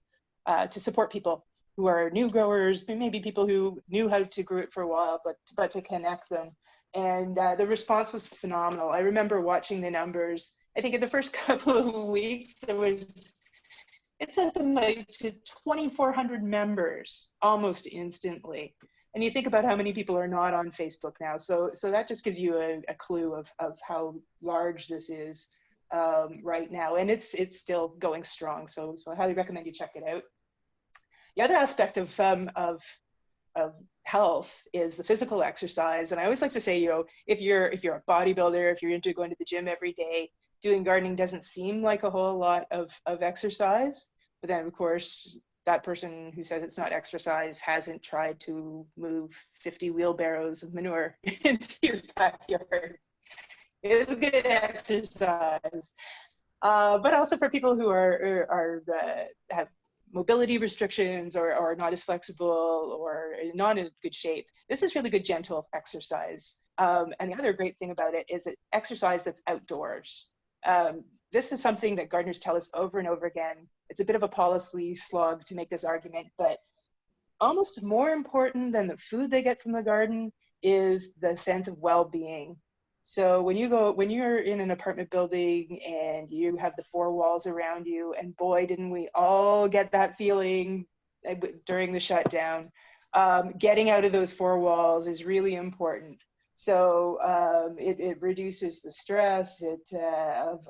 to support people who are new growers, maybe people who knew how to grow it for a while, but to connect them. And the response was phenomenal. I remember watching the numbers. I think in the first couple of weeks, it took them like to 2,400 members almost instantly. And you think about how many people are not on Facebook now. So that just gives you a clue of how large this is right now. And it's still going strong. So I highly recommend you check it out. The other aspect of health is the physical exercise. And I always like to say, you know, if you're a bodybuilder, if you're into going to the gym every day, doing gardening doesn't seem like a whole lot of exercise. But then, of course, that person who says it's not exercise hasn't tried to move 50 wheelbarrows of manure into your backyard. It's good exercise. But also for people who have mobility restrictions or are not as flexible or not in good shape, this is really good gentle exercise. And the other great thing about it is exercise that's outdoors. This is something that gardeners tell us over and over again. It's a bit of a policy slog to make this argument, but almost more important than the food they get from the garden is the sense of well-being. So when you're in an apartment building and you have the four walls around you, and boy, didn't we all get that feeling during the shutdown, getting out of those four walls is really important. So it reduces the stress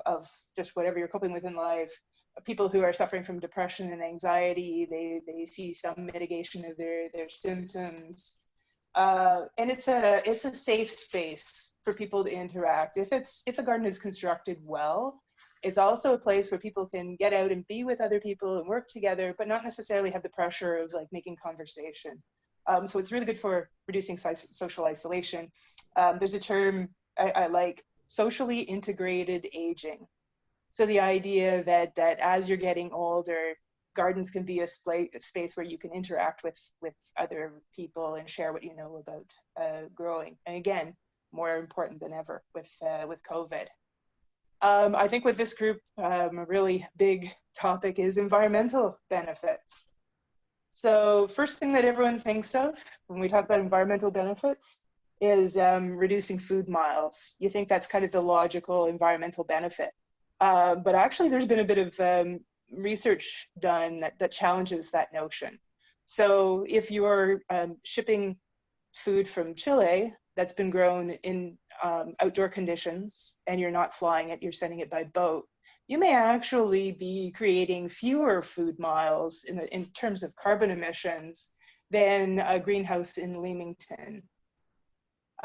of just whatever you're coping with in life. People who are suffering from depression and anxiety, they see some mitigation of their symptoms. And it's a safe space for people to interact. If a garden is constructed well, it's also a place where people can get out and be with other people and work together, but not necessarily have the pressure of like making conversation. So it's really good for reducing social isolation. There's a term I like, socially integrated aging. So the idea that as you're getting older, gardens can be a space where you can interact with other people and share what you know about growing. And again, more important than ever with COVID. I think with this group, a really big topic is environmental benefits. So first thing that everyone thinks of when we talk about environmental benefits is reducing food miles. You think that's kind of the logical environmental benefit. But actually there's been a bit of research done that challenges that notion. So if you're shipping food from Chile that's been grown in outdoor conditions and you're not flying it, you're sending it by boat, you may actually be creating fewer food miles in terms of carbon emissions than a greenhouse in Leamington.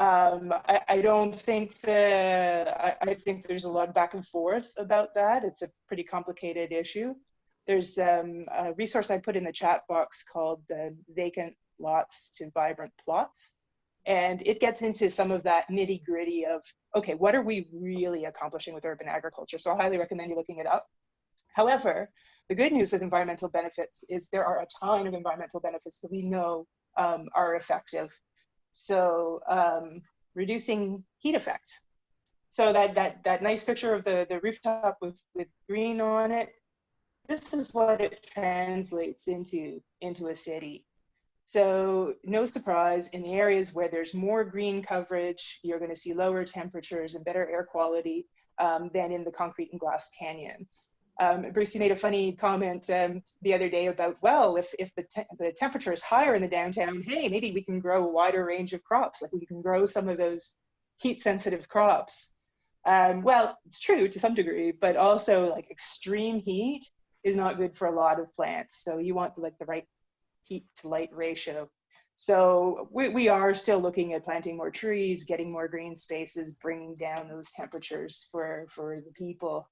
I don't think I think there's a lot of back and forth about that. It's a pretty complicated issue. There's a resource I put in the chat box called Vacant Lots to Vibrant Plots. And it gets into some of that nitty gritty of, okay, what are we really accomplishing with urban agriculture? So I highly recommend you looking it up. However, the good news with environmental benefits is there are a ton of environmental benefits that we know are effective. So reducing heat effect. So that nice picture of the rooftop with green on it, this is what it translates into a city. So no surprise, in the areas where there's more green coverage, you're going to see lower temperatures and better air quality than in the concrete and glass canyons. Bruce, you made a funny comment the other day about, well, if the temperature is higher in the downtown, hey, maybe we can grow a wider range of crops, like we can grow some of those heat-sensitive crops. Well, it's true to some degree, but also like extreme heat is not good for a lot of plants. So you want like the right heat to light ratio. So we are still looking at planting more trees, getting more green spaces, bringing down those temperatures for the people.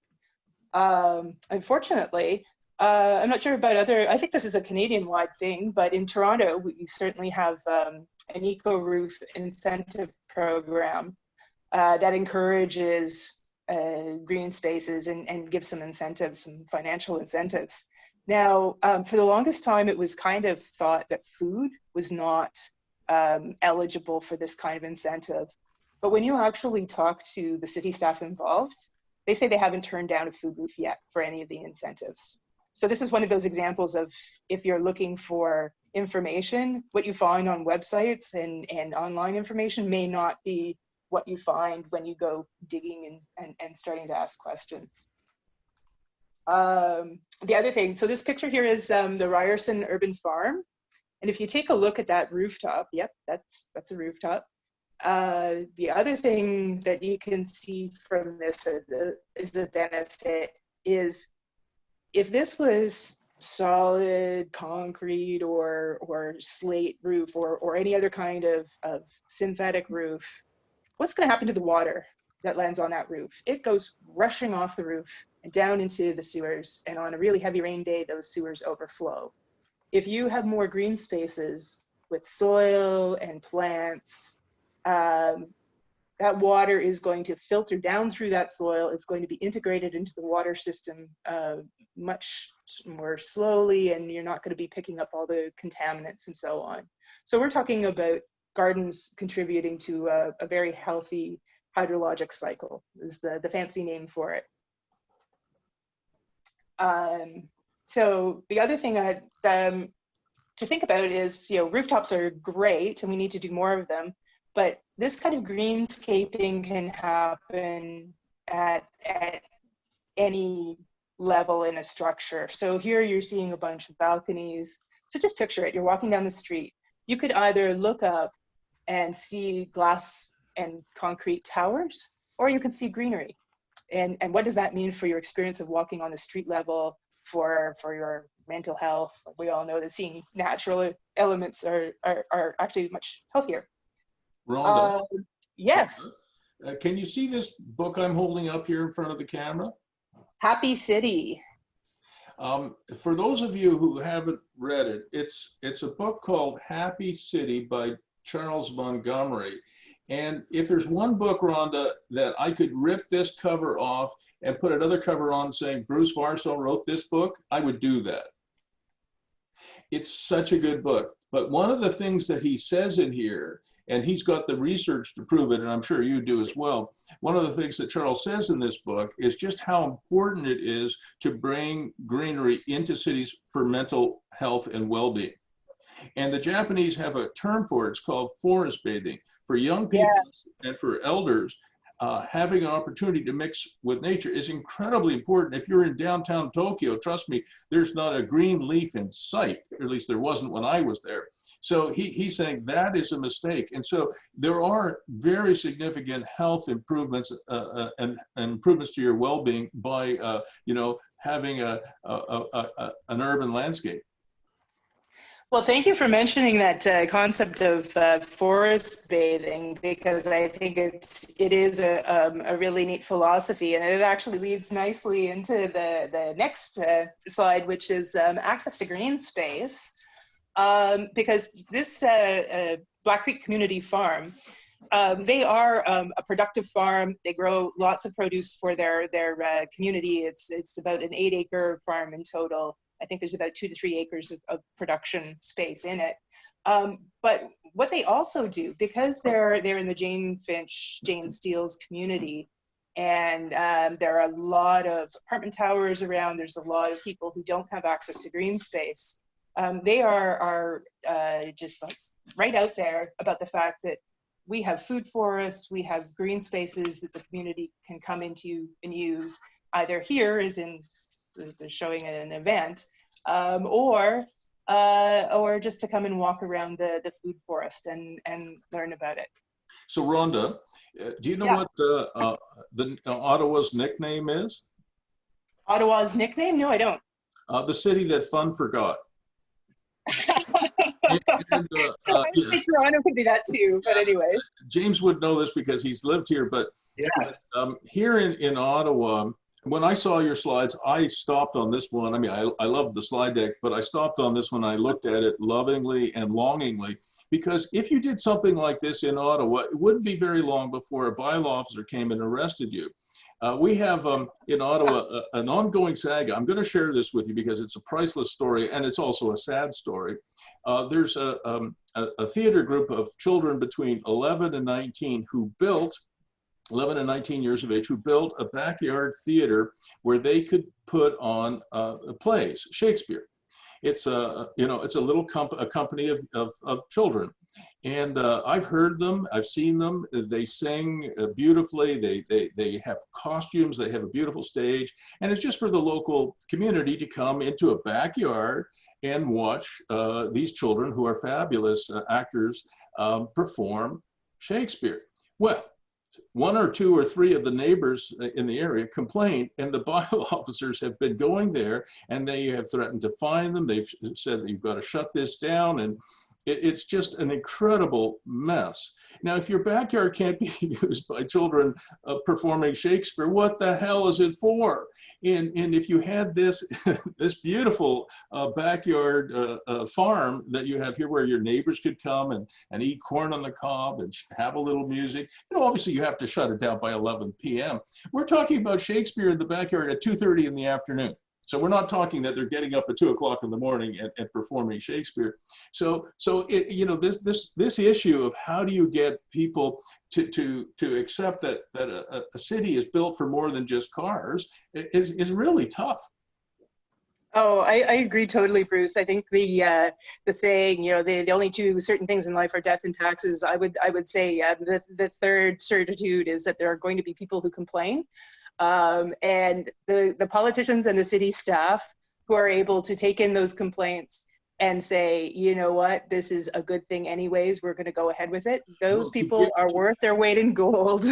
Unfortunately, I'm not sure about I think this is a Canadian-wide thing, but in Toronto, we certainly have an eco-roof incentive program that encourages green spaces and gives some incentives, some financial incentives. Now, for the longest time, it was kind of thought that food was not eligible for this kind of incentive. But when you actually talk to the city staff involved, they say they haven't turned down a food roof yet for any of the incentives. So this is one of those examples of, if you're looking for information, what you find on websites and online information may not be what you find when you go digging and starting to ask questions. The other thing, so this picture here is the Ryerson Urban Farm. And if you take a look at that rooftop, yep, that's a rooftop. The other thing that you can see from this is the benefit is, if this was solid concrete or slate roof or any other kind of synthetic roof, what's going to happen to the water that lands on that roof? It goes rushing off the roof and down into the sewers, and on a really heavy rain day, those sewers overflow. If you have more green spaces with soil and plants, that water is going to filter down through that soil. It's going to be integrated into the water system much more slowly, and you're not going to be picking up all the contaminants and so on. So we're talking about gardens contributing to a very healthy hydrologic cycle, is the fancy name for it. So the other thing to think about is, rooftops are great and we need to do more of them, but this kind of greenscaping can happen at any level in a structure. So here you're seeing a bunch of balconies. So just picture it, you're walking down the street. You could either look up and see glass and concrete towers, or you can see greenery. And what does that mean for your experience of walking on the street level, for your mental health? We all know that seeing natural elements are actually much healthier. Rhonda? Yes. Can you see this book I'm holding up here in front of the camera? Happy City. For those of you who haven't read it, it's a book called Happy City by Charles Montgomery. And if there's one book, Rhonda, that I could rip this cover off and put another cover on saying Bruce Firestone wrote this book, I would do that. It's such a good book. But one of the things that he says in here, and he's got the research to prove it, and I'm sure you do as well, one of the things that Charles says in this book is just how important it is to bring greenery into cities for mental health and well-being. And the Japanese have a term for it. It's called forest bathing. For young people Yes. and for elders, having an opportunity to mix with nature is incredibly important. If you're in downtown Tokyo, trust me, there's not a green leaf in sight, or at least there wasn't when I was there. So he's saying that is a mistake. And so there are very significant health improvements and improvements to your well-being by having an urban landscape. Well, thank you for mentioning that concept of forest bathing, because I think it is a really neat philosophy, and it actually leads nicely into the next slide, which is access to green space. Because this Black Creek Community Farm, they are a productive farm. They grow lots of produce for their community. It's about an 8-acre farm in total. I think there's about 2 to 3 acres of production space in it. But what they also do, because they're in the Jane Steele's community, and there are a lot of apartment towers around, there's a lot of people who don't have access to green space. They are just like right out there about the fact that we have food forests, we have green spaces that the community can come into and use, either here as in showing at an event, or just to come and walk around the food forest and learn about it. So Rhonda, do you know what Ottawa's nickname is? Ottawa's nickname? No, I don't. The city that fun forgot. Toronto could be that too, but anyways. James would know this because he's lived here, but yes. Here in Ottawa, when I saw your slides, I stopped on this one. I mean, I loved the slide deck, but I stopped on this one. I looked at it lovingly and longingly, because if you did something like this in Ottawa, it wouldn't be very long before a bylaw officer came and arrested you. We have in Ottawa an ongoing saga. I'm going to share this with you because it's a priceless story, and it's also a sad story. There's a theater group of children between 11 and 19 who built 11 and 19 years of age, who built a backyard theater where they could put on plays, Shakespeare. It's it's a little company of children, and I've heard them, I've seen them. They sing beautifully. They have costumes. They have a beautiful stage, and it's just for the local community to come into a backyard and watch these children, who are fabulous actors, perform Shakespeare. Well, one or two or three of the neighbors in the area complained, and the bylaw officers have been going there, and they have threatened to fine them. They've said that you've got to shut this down, and it's just an incredible mess. Now, if your backyard can't be used by children performing Shakespeare, what the hell is it for? And if you had this this beautiful backyard farm that you have here, where your neighbors could come and eat corn on the cob and have a little music, obviously you have to shut it down by 11 p.m. We're talking about Shakespeare in the backyard at 2:30 in the afternoon. So we're not talking that they're getting up at 2 o'clock in the morning and performing Shakespeare. So this issue of how do you get people to accept that a city is built for more than just cars is really tough. Oh, I agree totally, Bruce. I think the saying, the only two certain things in life are death and taxes. I would say the third certitude is that there are going to be people who complain. And the politicians and the city staff who are able to take in those complaints and say, you know what, this is a good thing anyways, we're going to go ahead with it. Those people are worth their weight in gold.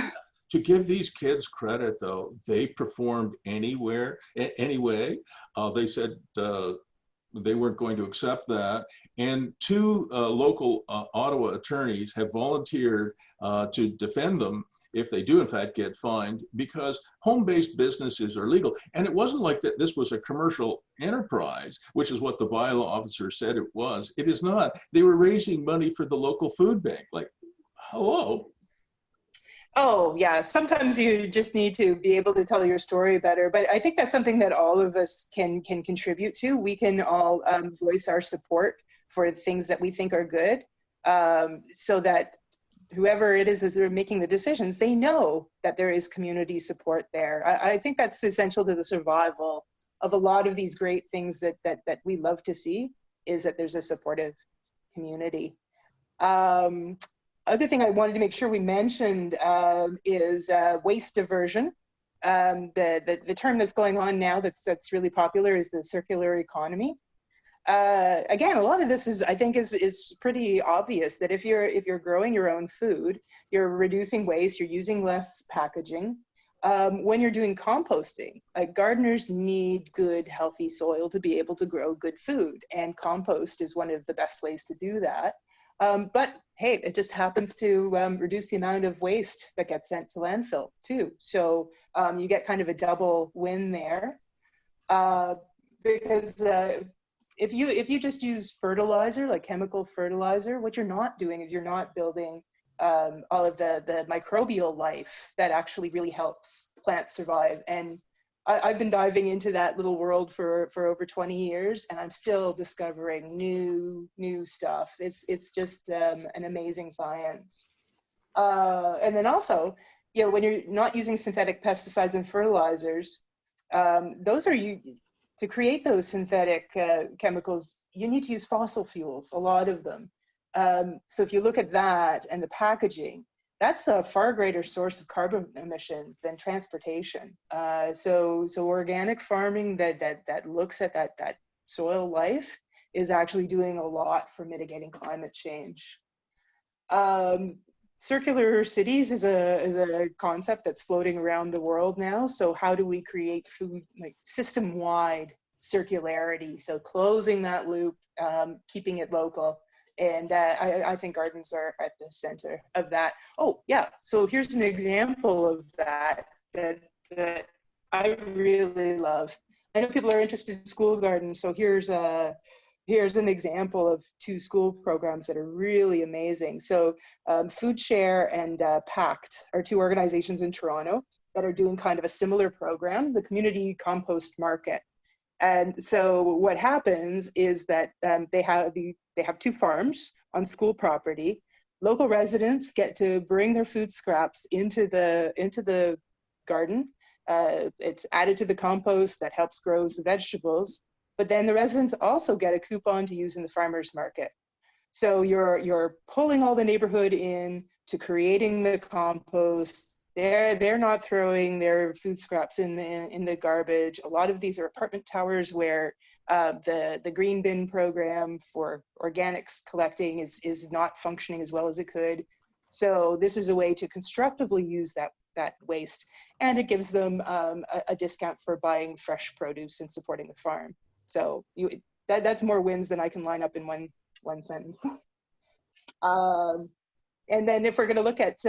To give these kids credit, though, they performed anyway. They said they weren't going to accept that. And two local Ottawa attorneys have volunteered to defend them if they do in fact get fined, because home-based businesses are legal. And it wasn't like that this was a commercial enterprise, which is what the bylaw officer said it was. It is not. They were raising money for the local food bank. Like, hello. Oh yeah, sometimes you just need to be able to tell your story better. But I think that's something that all of us can contribute to. We can all voice our support for things that we think are good, so that whoever it is that are making the decisions, they know that there is community support there. I think that's essential to the survival of a lot of these great things that we love to see, is that there's a supportive community. Other thing I wanted to make sure we mentioned is waste diversion. The term that's going on now that's really popular is the circular economy. Again, a lot of this is, I think, is pretty obvious, that if you're growing your own food, you're reducing waste, you're using less packaging. When you're doing composting, gardeners need good, healthy soil to be able to grow good food, and compost is one of the best ways to do that. But hey, it just happens to reduce the amount of waste that gets sent to landfill too. So you get kind of a double win there, because if you just use fertilizer, like chemical fertilizer, what you're not doing is you're not building all of the microbial life that actually really helps plants survive. And I've been diving into that little world for over 20 years, and I'm still discovering new stuff. It's just an amazing science. And then also, when you're not using synthetic pesticides and fertilizers, to create those synthetic chemicals, you need to use fossil fuels, a lot of them. So if you look at that and the packaging, that's a far greater source of carbon emissions than transportation. So organic farming that looks at that soil life is actually doing a lot for mitigating climate change. Circular cities is a concept that's floating around the world now. So how do we create food, like system-wide circularity? So closing that loop, keeping it local. And I think gardens are at the center of that. Oh yeah, so here's an example of that I really love. I know people are interested in school gardens, so here's an example of two school programs that are really amazing. So Food Share and Pact are two organizations in Toronto that are doing kind of a similar program, the Community Compost Market. And so what happens is that they have two farms on school property, Local residents get to bring their food scraps into the garden. It's added to the compost that helps grow the vegetables, but then the residents also get a coupon to use in the farmer's market. So you're pulling all the neighborhood in to creating the compost. They're not throwing their food scraps in the garbage. A lot of these are apartment towers where the green bin program for organics collecting is not functioning as well as it could. So this is a way to constructively use that waste, and it gives them a discount for buying fresh produce and supporting the farm. So that's more wins than I can line up in one sentence. And then if we're going to look at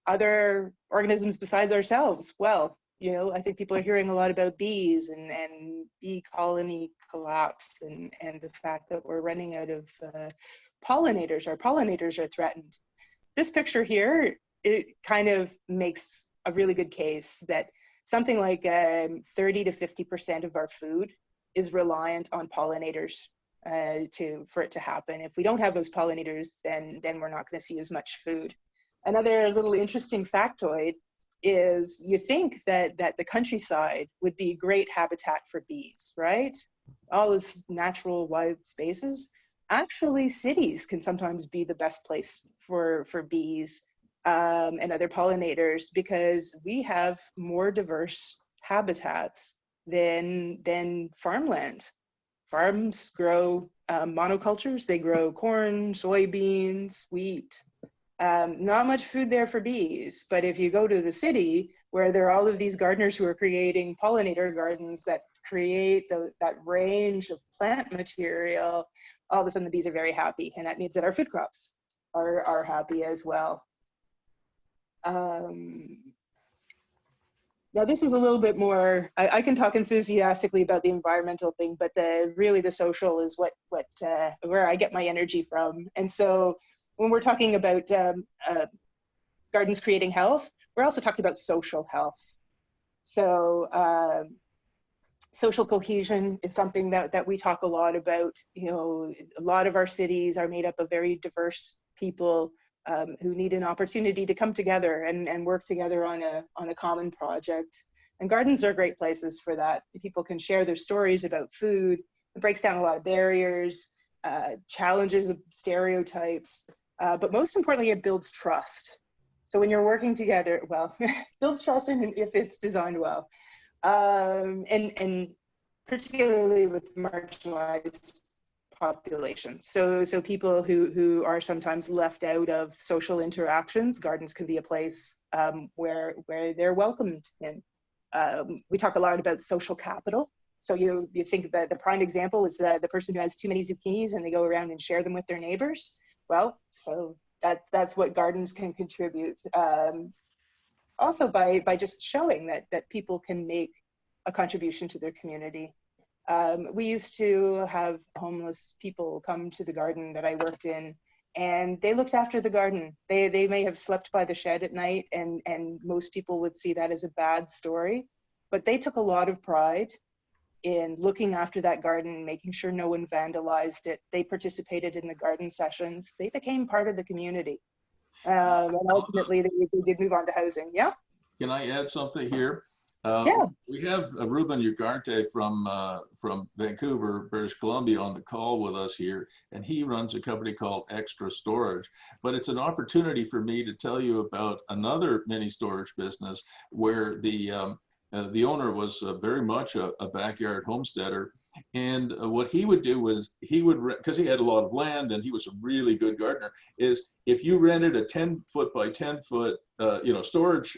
other organisms besides ourselves, well, you know, I think people are hearing a lot about bees and bee colony collapse and the fact that we're running out of pollinators. Our pollinators are threatened. This picture here, it kind of makes a really good case that something like 30 to 50% of our food is reliant on pollinators for it to happen. If we don't have those pollinators, then we're not going to see as much food. Another little interesting factoid is you think that the countryside would be great habitat for bees, right? All those natural wide spaces. Actually, cities can sometimes be the best place for bees and other pollinators because we have more diverse habitats than farmland. Farms grow monocultures. They grow corn, soybeans, wheat. Not much food there for bees, but if you go to the city where there are all of these gardeners who are creating pollinator gardens that create that range of plant material, all of a sudden the bees are very happy, and that means that our food crops are happy as well. Now this is a little bit more, I can talk enthusiastically about the environmental thing, but really the social is where I get my energy from. And so when we're talking about gardens creating health, we're also talking about social health. So social cohesion is something that we talk a lot about. You know, a lot of our cities are made up of very diverse people who need an opportunity to come together and work together on a common project. And gardens are great places for that. People can share their stories about food. It breaks down a lot of barriers, challenges of stereotypes, but most importantly, it builds trust. So when you're working together, well, builds trust if it's designed well. And particularly with marginalized populations. So people who are sometimes left out of social interactions, gardens can be a place where they're welcomed in. We talk a lot about social capital. So you think that the prime example is the person who has too many zucchinis and they go around and share them with their neighbors. Well, so that's what gardens can contribute. Also by just showing that people can make a contribution to their community. We used to have homeless people come to the garden that I worked in, and they looked after the garden. They may have slept by the shed at night, and most people would see that as a bad story, but they took a lot of pride in looking after that garden, making sure no one vandalized it. They participated in the garden sessions. They became part of the community. And ultimately, they did move on to housing. Yeah? Can I add something here? Yeah. We have Ruben Ugarte from Vancouver, British Columbia on the call with us here, and he runs a company called Extra Storage. But it's an opportunity for me to tell you about another mini storage business where the owner was very much a backyard homesteader. And what he would do was because he had a lot of land and he was a really good gardener, is if you rented a 10-foot by 10-foot storage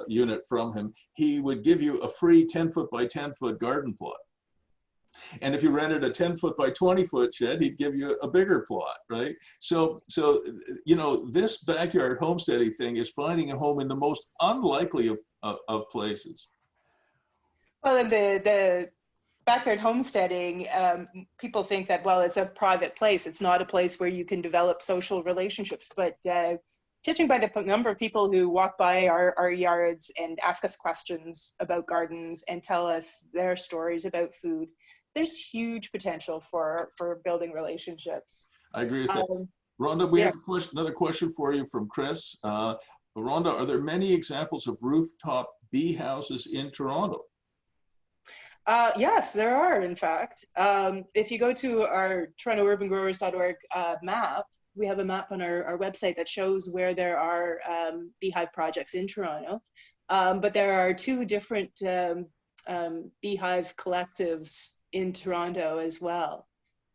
unit from him, he would give you a free 10-foot by 10-foot garden plot. And if you rented a 10-foot by 20-foot shed, he'd give you a bigger plot, right? So this backyard homesteading thing is finding a home in the most unlikely of places. Well, and the backyard homesteading, people think that, well, it's a private place. It's not a place where you can develop social relationships. But judging by the number of people who walk by our yards and ask us questions about gardens and tell us their stories about food, there's huge potential for building relationships. I agree with that. Um, Rhonda, we yeah. have a question, another question for you from Chris. Rhonda, are there many examples of rooftop bee houses in Toronto? Yes, there are, in fact. If you go to our TorontoUrbanGrowers.org map, we have a map on our website that shows where there are beehive projects in Toronto. But there are two different beehive collectives in Toronto as well.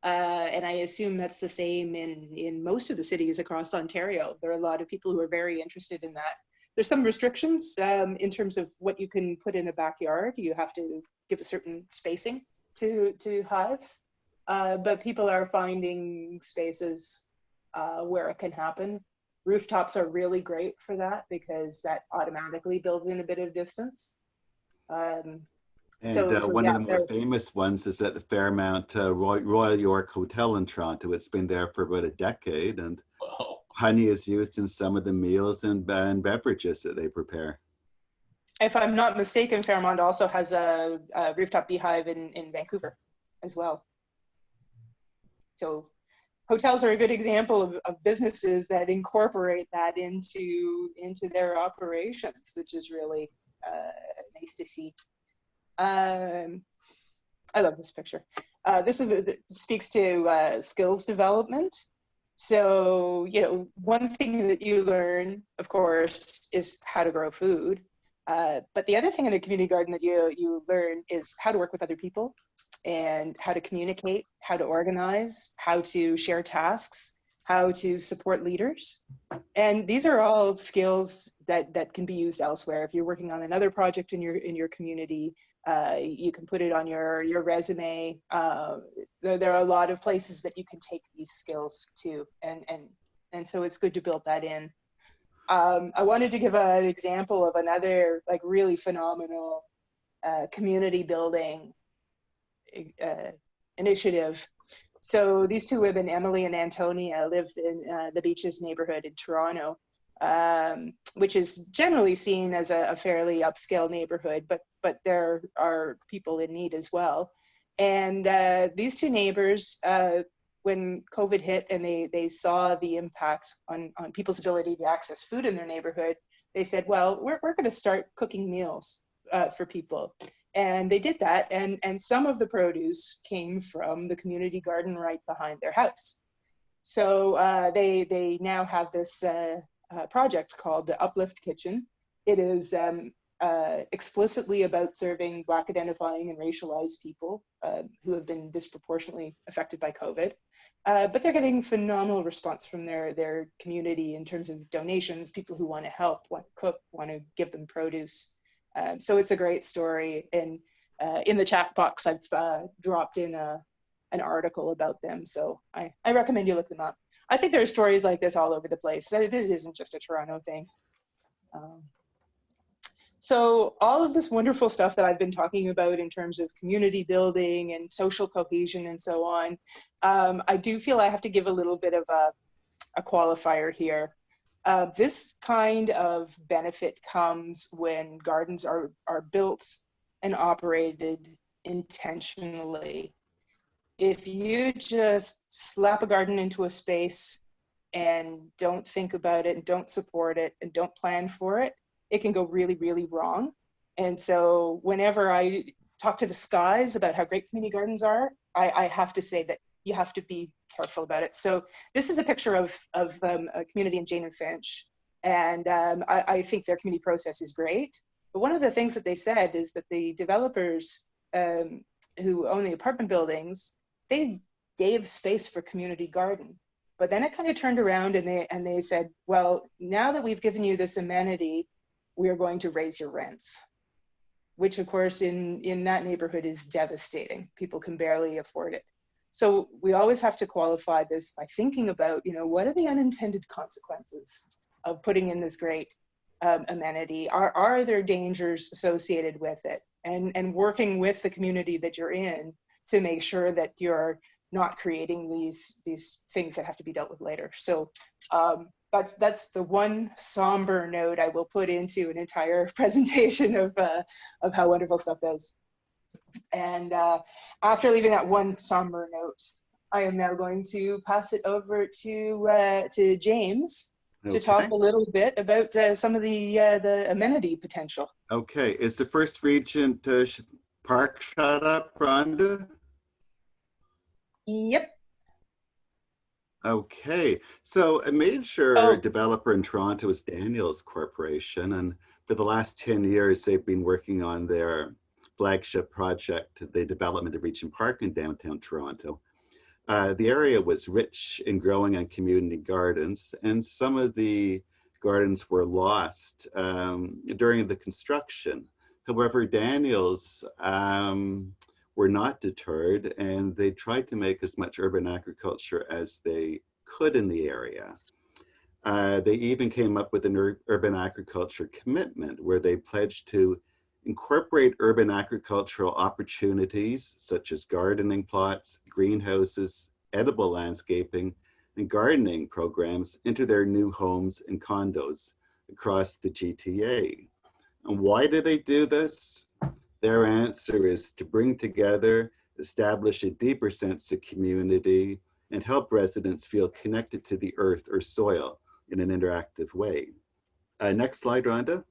And I assume that's the same in most of the cities across Ontario. There are a lot of people who are very interested in that. There's some restrictions in terms of what you can put in a backyard. You have to give a certain spacing to hives, but people are finding spaces where it can happen. Rooftops are really great for that because that automatically builds in a bit of distance. And one Yeah, of the more famous ones is at the Fairmount Royal York Hotel in Toronto. It's been there for about a decade, and Wow. honey is used in some of the meals and beverages that they prepare. if I'm not mistaken, Fairmont also has a rooftop beehive in Vancouver as well. So hotels are a good example of businesses that incorporate that into their operations, which is really nice to see. I love this picture. This speaks to skills development. So, you know, one thing that you learn, of course, is how to grow food. But the other thing in a community garden that you learn is how to work with other people and how to communicate, how to organize, how to share tasks, how to support leaders. And these are all skills that can be used elsewhere. If you're working on another project in your community, you can put it on your resume. There are a lot of places that you can take these skills to, and so it's good to build that in. I wanted to give an example of another like really phenomenal community building initiative. So these two women, Emily and Antonia, live in the Beaches neighborhood in Toronto, which is generally seen as a fairly upscale neighborhood, but there are people in need as well. And these two neighbors, when COVID hit and they saw the impact on people's ability to access food in their neighborhood, they said, well, we're going to start cooking meals for people. And they did that, and some of the produce came from the community garden right behind their house. So they now have this project called the Uplift Kitchen. It is explicitly about serving Black identifying and racialized people who have been disproportionately affected by COVID. But they're getting phenomenal response from their community in terms of donations, people who want to help, want to cook, want to give them produce. So it's a great story. And in the chat box, I've dropped in an article about them. So I recommend you look them up. I think there are stories like this all over the place. This isn't just a Toronto thing. So all of this wonderful stuff that I've been talking about in terms of community building and social cohesion and so on, I do feel I have to give a little bit of a qualifier here. This kind of benefit comes when gardens are built and operated intentionally. If you just slap a garden into a space and don't think about it and don't support it and don't plan for it, it can go really, really wrong. And so whenever I talk to the skies about how great community gardens are, I have to say that you have to be careful about it. So this is a picture of a community in Jane and Finch. And I think their community process is great. But one of the things that they said is that the developers who own the apartment buildings, they gave space for community garden. But then it kind of turned around and they said, well, now that we've given you this amenity, we're going to raise your rents, which of course in that neighborhood is devastating. People can barely afford it. So we always have to qualify this by thinking about, you know, what are the unintended consequences of putting in this great amenity? Are there dangers associated with it? And working with the community that you're in to make sure that you're not creating these things that have to be dealt with later. So that's the one somber note I will put into an entire presentation of how wonderful stuff is. And after leaving that one somber note, I am now going to pass it over to James to talk a little bit about some of the amenity potential. Okay, is the first Regent Park shut up, Rhonda? Yep. Okay, so a major Oh. developer in Toronto is Daniels Corporation, and for the last 10 years, they've been working on their flagship project, the development of Regent Park in downtown Toronto. The area was rich in growing and community gardens, and some of the gardens were lost during the construction. However, Daniels were not deterred, and they tried to make as much urban agriculture as they could in the area. They even came up with an urban agriculture commitment where they pledged to incorporate urban agricultural opportunities such as gardening plots, greenhouses, edible landscaping, and gardening programs into their new homes and condos across the GTA. And why do they do this? Their answer is to bring together, establish a deeper sense of community, and help residents feel connected to the earth or soil in an interactive way. Next slide, Rhonda.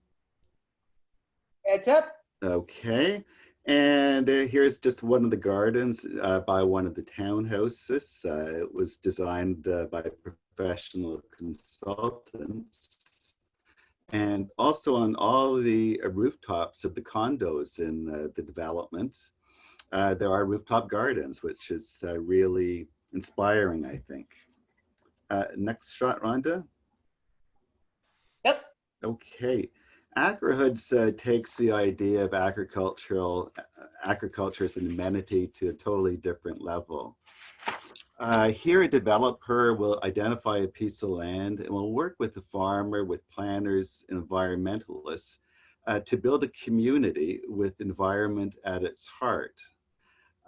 It's up. Okay, and here's just one of the gardens by one of the townhouses. It was designed by professional consultants. And also on all the rooftops of the condos in the development, there are rooftop gardens, which is really inspiring, I think. Next shot, Rhonda. Yep. Okay. AgriHoods takes the idea of agriculture as an amenity to a totally different level. Here, a developer will identify a piece of land and will work with the farmer, with planners, and environmentalists to build a community with environment at its heart.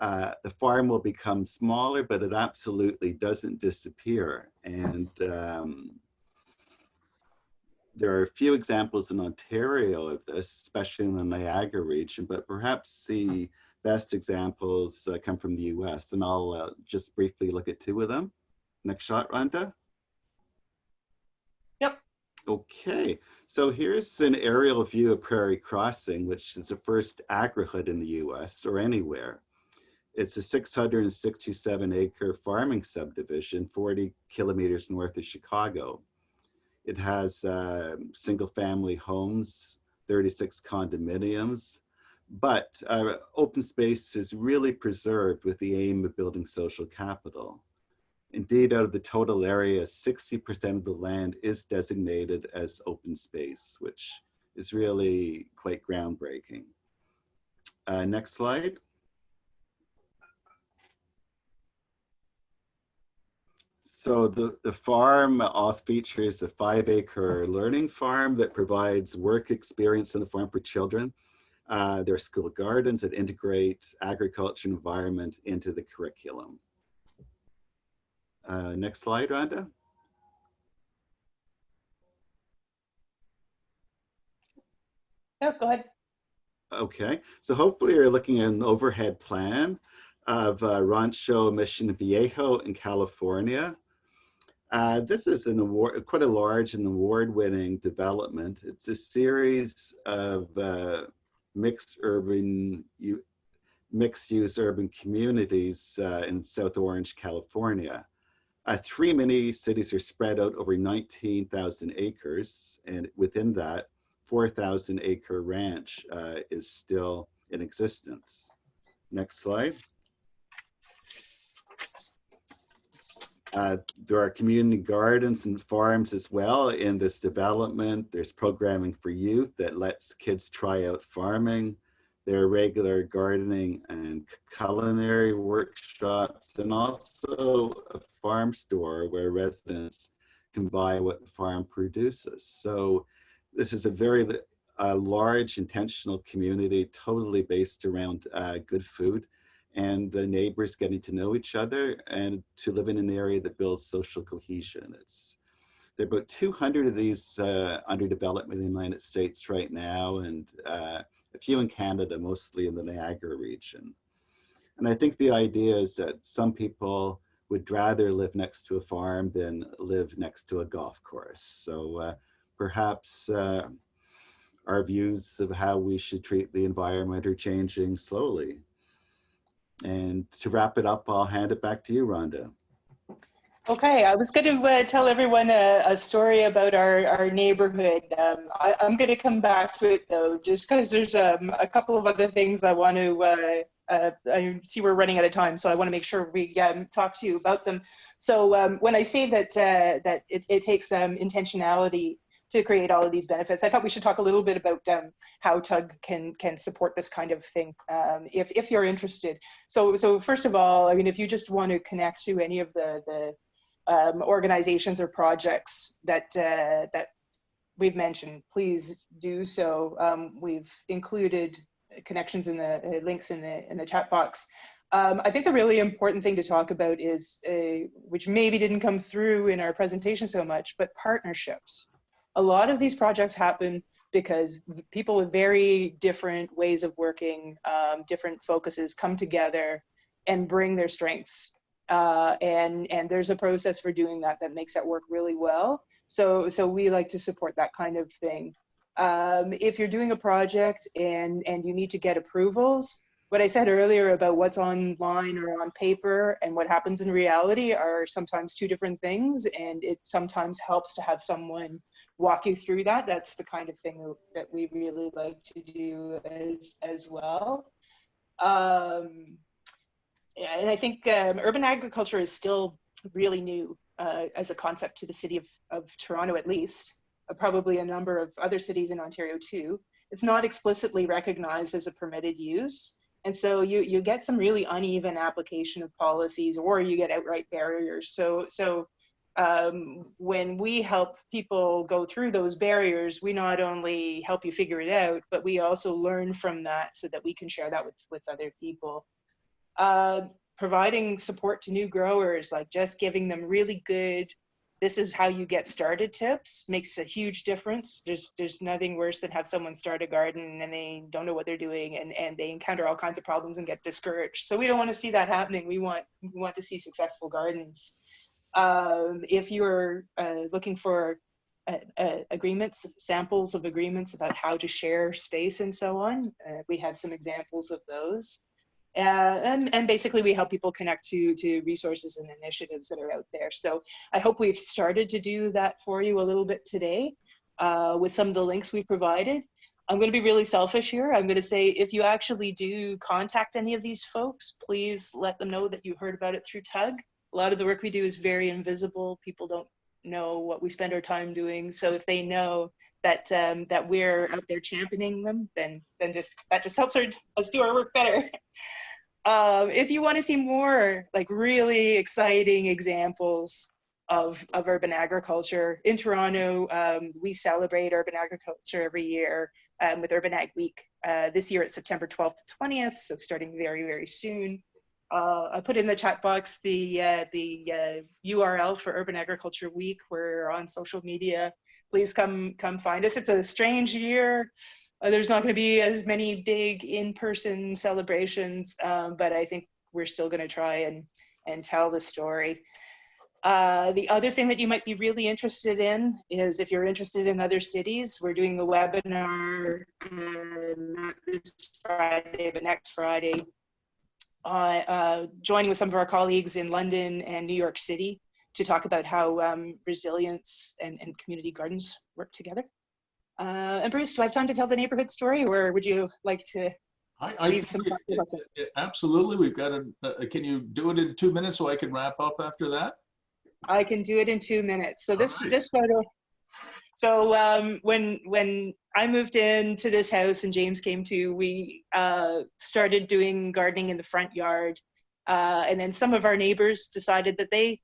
The farm will become smaller, but it absolutely doesn't disappear. And there are a few examples in Ontario of this, especially in the Niagara region, but perhaps the best examples come from the US, and I'll just briefly look at two of them. Next shot, Rhonda. Yep. Okay, so here's an aerial view of Prairie Crossing, which is the first agri-hood in the US or anywhere. It's a 667-acre farming subdivision, 40 kilometers north of Chicago. It has single-family homes, 36 condominiums, but open space is really preserved with the aim of building social capital. Indeed, out of the total area, 60% of the land is designated as open space, which is really quite groundbreaking. Next slide. So the farm also features a 5-acre learning farm that provides work experience on the farm for children. There are school gardens that integrate agriculture environment into the curriculum. Next slide, Rhonda. No, go ahead. Okay, so hopefully you're looking at an overhead plan of Rancho Mission Viejo in California. This is quite a large and award-winning development. It's a series of mixed-use urban communities in South Orange, California. 3 mini cities are spread out over 19,000 acres, and within that, 4,000-acre ranch is still in existence. Next slide. There are community gardens and farms as well in this development. There's programming for youth that lets kids try out farming. There are regular gardening and culinary workshops, and also a farm store where residents can buy what the farm produces. So this is a very large intentional community, totally based around good food and the neighbors getting to know each other and to live in an area that builds social cohesion. There are about 200 of these under development in the United States right now, and a few in Canada, mostly in the Niagara region. And I think the idea is that some people would rather live next to a farm than live next to a golf course. So perhaps our views of how we should treat the environment are changing slowly. And to wrap it up, I'll hand it back to you, Rhonda. Okay, I was going to tell everyone a story about our neighborhood. I'm going to come back to it though, just because there's a couple of other things I want to, I see we're running out of time, so I want to make sure we talk to you about them. So when I say that, that it takes intentionality to create all of these benefits, I thought we should talk a little bit about how TUG can support this kind of thing, if you're interested. So first of all, I mean, if you just want to connect to any of the organizations or projects that that we've mentioned, please do so. We've included connections in the links in the chat box. I think the really important thing to talk about is, which maybe didn't come through in our presentation so much, but partnerships. A lot of these projects happen because people with very different ways of working, different focuses come together and bring their strengths. And there's a process for doing that that makes that work really well. So we like to support that kind of thing. If you're doing a project and you need to get approvals, what I said earlier about what's online or on paper and what happens in reality are sometimes two different things, and it sometimes helps to have someone walk you through that. That's the kind of thing that we really like to do as well. And I think urban agriculture is still really new as a concept to the city of Toronto, at least, probably a number of other cities in Ontario too. It's not explicitly recognized as a permitted use. And so you get some really uneven application of policies, or you get outright barriers. So when we help people go through those barriers, we not only help you figure it out, but we also learn from that so that we can share that with other people. Providing support to new growers, like just giving them really good, this is how you get started tips, makes a huge difference. There's nothing worse than have someone start a garden and they don't know what they're doing, and they encounter all kinds of problems and get discouraged. So we don't want to see that happening. We want to see successful gardens. If you're looking for agreements, samples of agreements about how to share space and so on, we have some examples of those. And basically we help people connect to resources and initiatives that are out there. So I hope we've started to do that for you a little bit today with some of the links we provided. I'm going to be really selfish here. I'm going to say, if you actually do contact any of these folks, please let them know that you heard about it through TUG. A lot of the work we do is very invisible. People don't know what we spend our time doing. So if they know that that we're out there championing them, then that just helps us do our work better. If you want to see more like really exciting examples of urban agriculture in Toronto, we celebrate urban agriculture every year with Urban Ag Week. This year it's September 12th to 20th, so starting very, very soon. I put in the chat box the URL for Urban Agriculture Week. We're on social media. Please come find us. It's a strange year. There's not going to be as many big in-person celebrations, but I think we're still going to try and tell the story. The other thing that you might be really interested in is, if you're interested in other cities, we're doing a webinar not this Friday, but next Friday, joining with some of our colleagues in London and New York City to talk about how resilience and community gardens work together. And Bruce, do I have time to tell the neighborhood story, or would you like to leave some questions? Absolutely. We've got can you do it in 2 minutes so I can wrap up after that? I can do it in 2 minutes. So this photo. So when I moved into this house and James came too, we started doing gardening in the front yard, and then some of our neighbors decided that they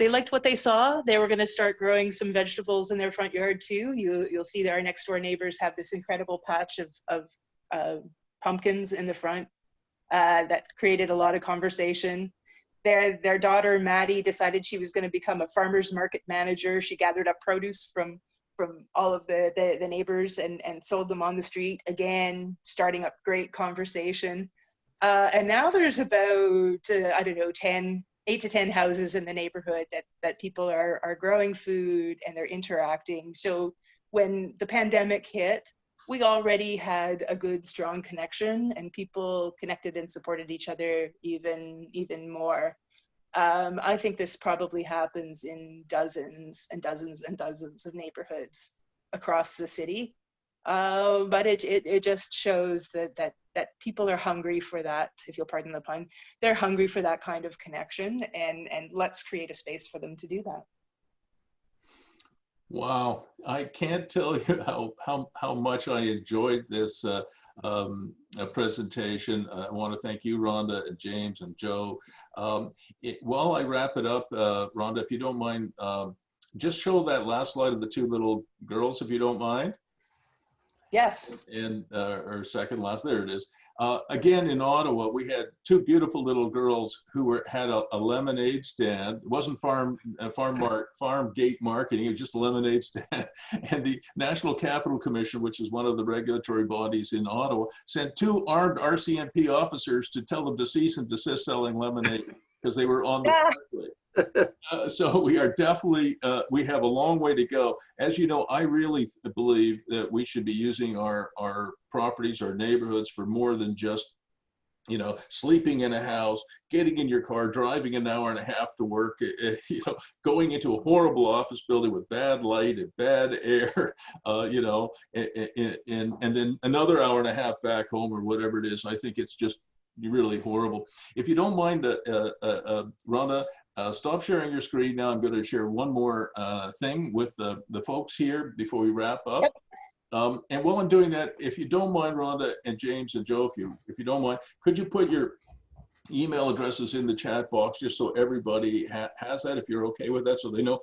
liked what they saw. They were going to start growing some vegetables in their front yard too. You'll see that our next door neighbors have this incredible patch of pumpkins in the front that created a lot of conversation. Their daughter Maddie decided she was going to become a farmer's market manager. She gathered up produce from all of the neighbors and sold them on the street, again starting up great conversation. And now there's about I don't know, 10 8 to 10 houses in the neighborhood that people are growing food and they're interacting. So when the pandemic hit, we already had a good, strong connection, and people connected and supported each other even more. I think this probably happens in dozens and dozens and dozens of neighborhoods across the city. But it just shows that people are hungry for that, if you'll pardon the pun. They're hungry for that kind of connection, and let's create a space for them to do that. Wow, I can't tell you how much I enjoyed this presentation. I want to thank you, Rhonda, and James, and Joe. While I wrap it up, Rhonda, if you don't mind, just show that last slide of the two little girls, if you don't mind. Yes. And or second last, there it is. Again, in Ottawa, we had two beautiful little girls who had a lemonade stand. It wasn't farm gate marketing, it was just a lemonade stand. And the National Capital Commission, which is one of the regulatory bodies in Ottawa, sent 2 armed RCMP officers to tell them to cease and desist selling lemonade because they were on the pathway. So we are definitely, we have a long way to go. As you know, I really believe that we should be using our properties, our neighborhoods for more than just, you know, sleeping in a house, getting in your car, driving an hour and a half to work, you know, going into a horrible office building with bad light and bad air, you know, and then another hour and a half back home or whatever it is. I think it's just really horrible. If you don't mind, Rhonda, stop sharing your screen now. I'm going to share one more thing with the folks here before we wrap up. Yep. And while I'm doing that, if you don't mind, Rhonda and James and Joe, if you don't mind, could you put your email addresses in the chat box just so everybody has that, if you're okay with that, so they know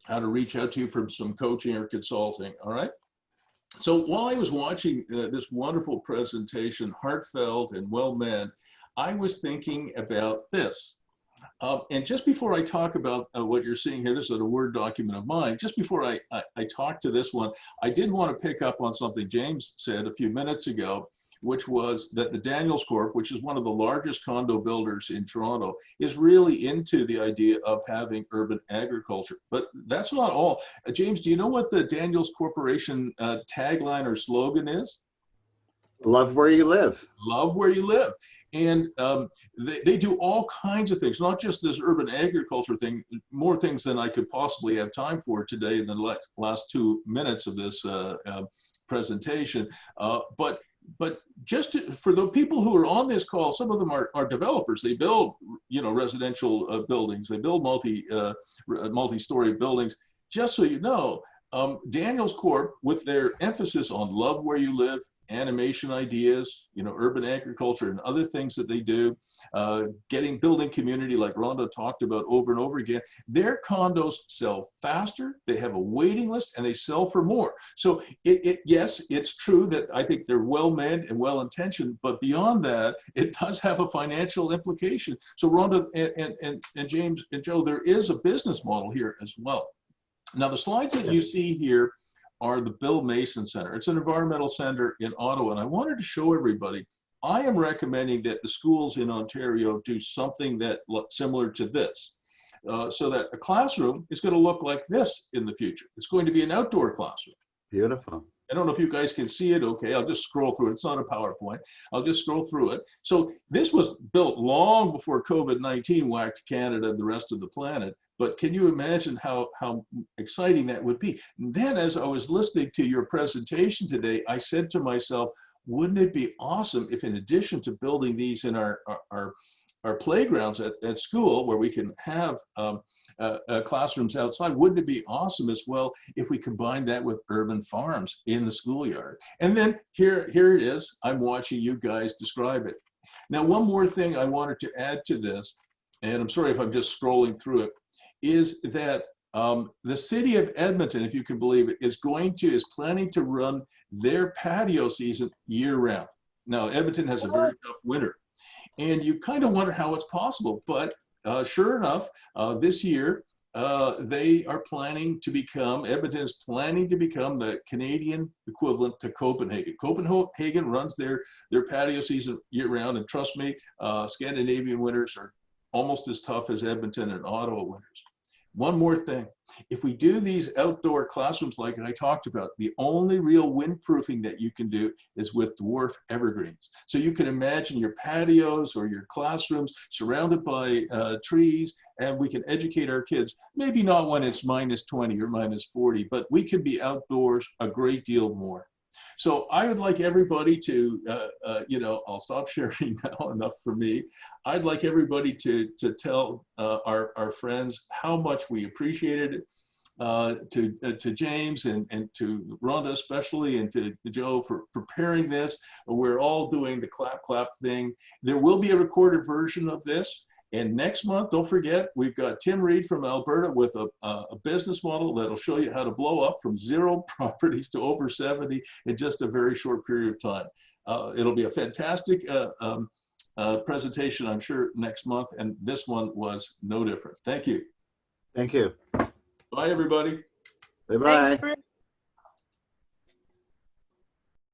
how to reach out to you for some coaching or consulting, all right? So while I was watching this wonderful presentation, heartfelt and well meant, I was thinking about this. And just before I talk about what you're seeing here, this is a Word document of mine. Just before I talk to this one, I did want to pick up on something James said a few minutes ago, which was that the Daniels Corp, which is one of the largest condo builders in Toronto, is really into the idea of having urban agriculture. But that's not all. James, do you know what the Daniels Corporation tagline or slogan is? Love where you live. Love where you live. And they do all kinds of things, not just this urban agriculture thing, more things than I could possibly have time for today in the last 2 minutes of this presentation. But just for the people who are on this call, some of them are developers. They build, you know, residential buildings. They build multi-story buildings. Just so you know, Daniels Corp, with their emphasis on love where you live, animation ideas, you know, urban agriculture and other things that they do, building community like Rhonda talked about over and over again, their condos sell faster, they have a waiting list, and they sell for more. So yes, it's true that I think they're well-meant and well-intentioned, but beyond that, it does have a financial implication. So Rhonda and James and Joe, there is a business model here as well. Now, the slides that you see here are the Bill Mason Center. It's an environmental center in Ottawa, and I wanted to show everybody, I am recommending that the schools in Ontario do something that similar to this, so that a classroom is going to look like this in the future. It's going to be an outdoor classroom. Beautiful. I don't know if you guys can see it. Okay, I'll just scroll through it. It's not a PowerPoint. I'll just scroll through it. So this was built long before COVID-19 whacked Canada and the rest of the planet. But can you imagine how exciting that would be? And then as I was listening to your presentation today, I said to myself, wouldn't it be awesome if in addition to building these in our playgrounds at school where we can have classrooms outside, wouldn't it be awesome as well if we combine that with urban farms in the schoolyard? And then here it is. I'm watching you guys describe it. Now, one more thing I wanted to add to this, and I'm sorry if I'm just scrolling through it, is that the city of Edmonton, if you can believe it, is planning to run their patio season year-round. Now, Edmonton has a very tough winter, and you kind of wonder how it's possible, but sure enough, this year, they are planning to become, Edmonton is planning to become the Canadian equivalent to Copenhagen. Copenhagen runs their patio season year-round, and trust me, Scandinavian winters are almost as tough as Edmonton and Ottawa winters. One more thing, if we do these outdoor classrooms like I talked about, the only real windproofing that you can do is with dwarf evergreens. So you can imagine your patios or your classrooms surrounded by trees, and we can educate our kids, maybe not when it's -20 or -40, but we can be outdoors a great deal more. So I would like everybody to, I'll stop sharing now, enough for me. I'd like everybody to tell our friends how much we appreciated it, to James and to Rhonda especially, and to Joe for preparing this. We're all doing the clap clap thing. There will be a recorded version of this. And next month, don't forget, we've got Tim Reed from Alberta with a business model that'll show you how to blow up from 0 properties to over 70 in just a very short period of time. It'll be a fantastic presentation, I'm sure, next month. And this one was no different. Thank you. Thank you. Bye, everybody. Bye-bye. Thanks, Bruce.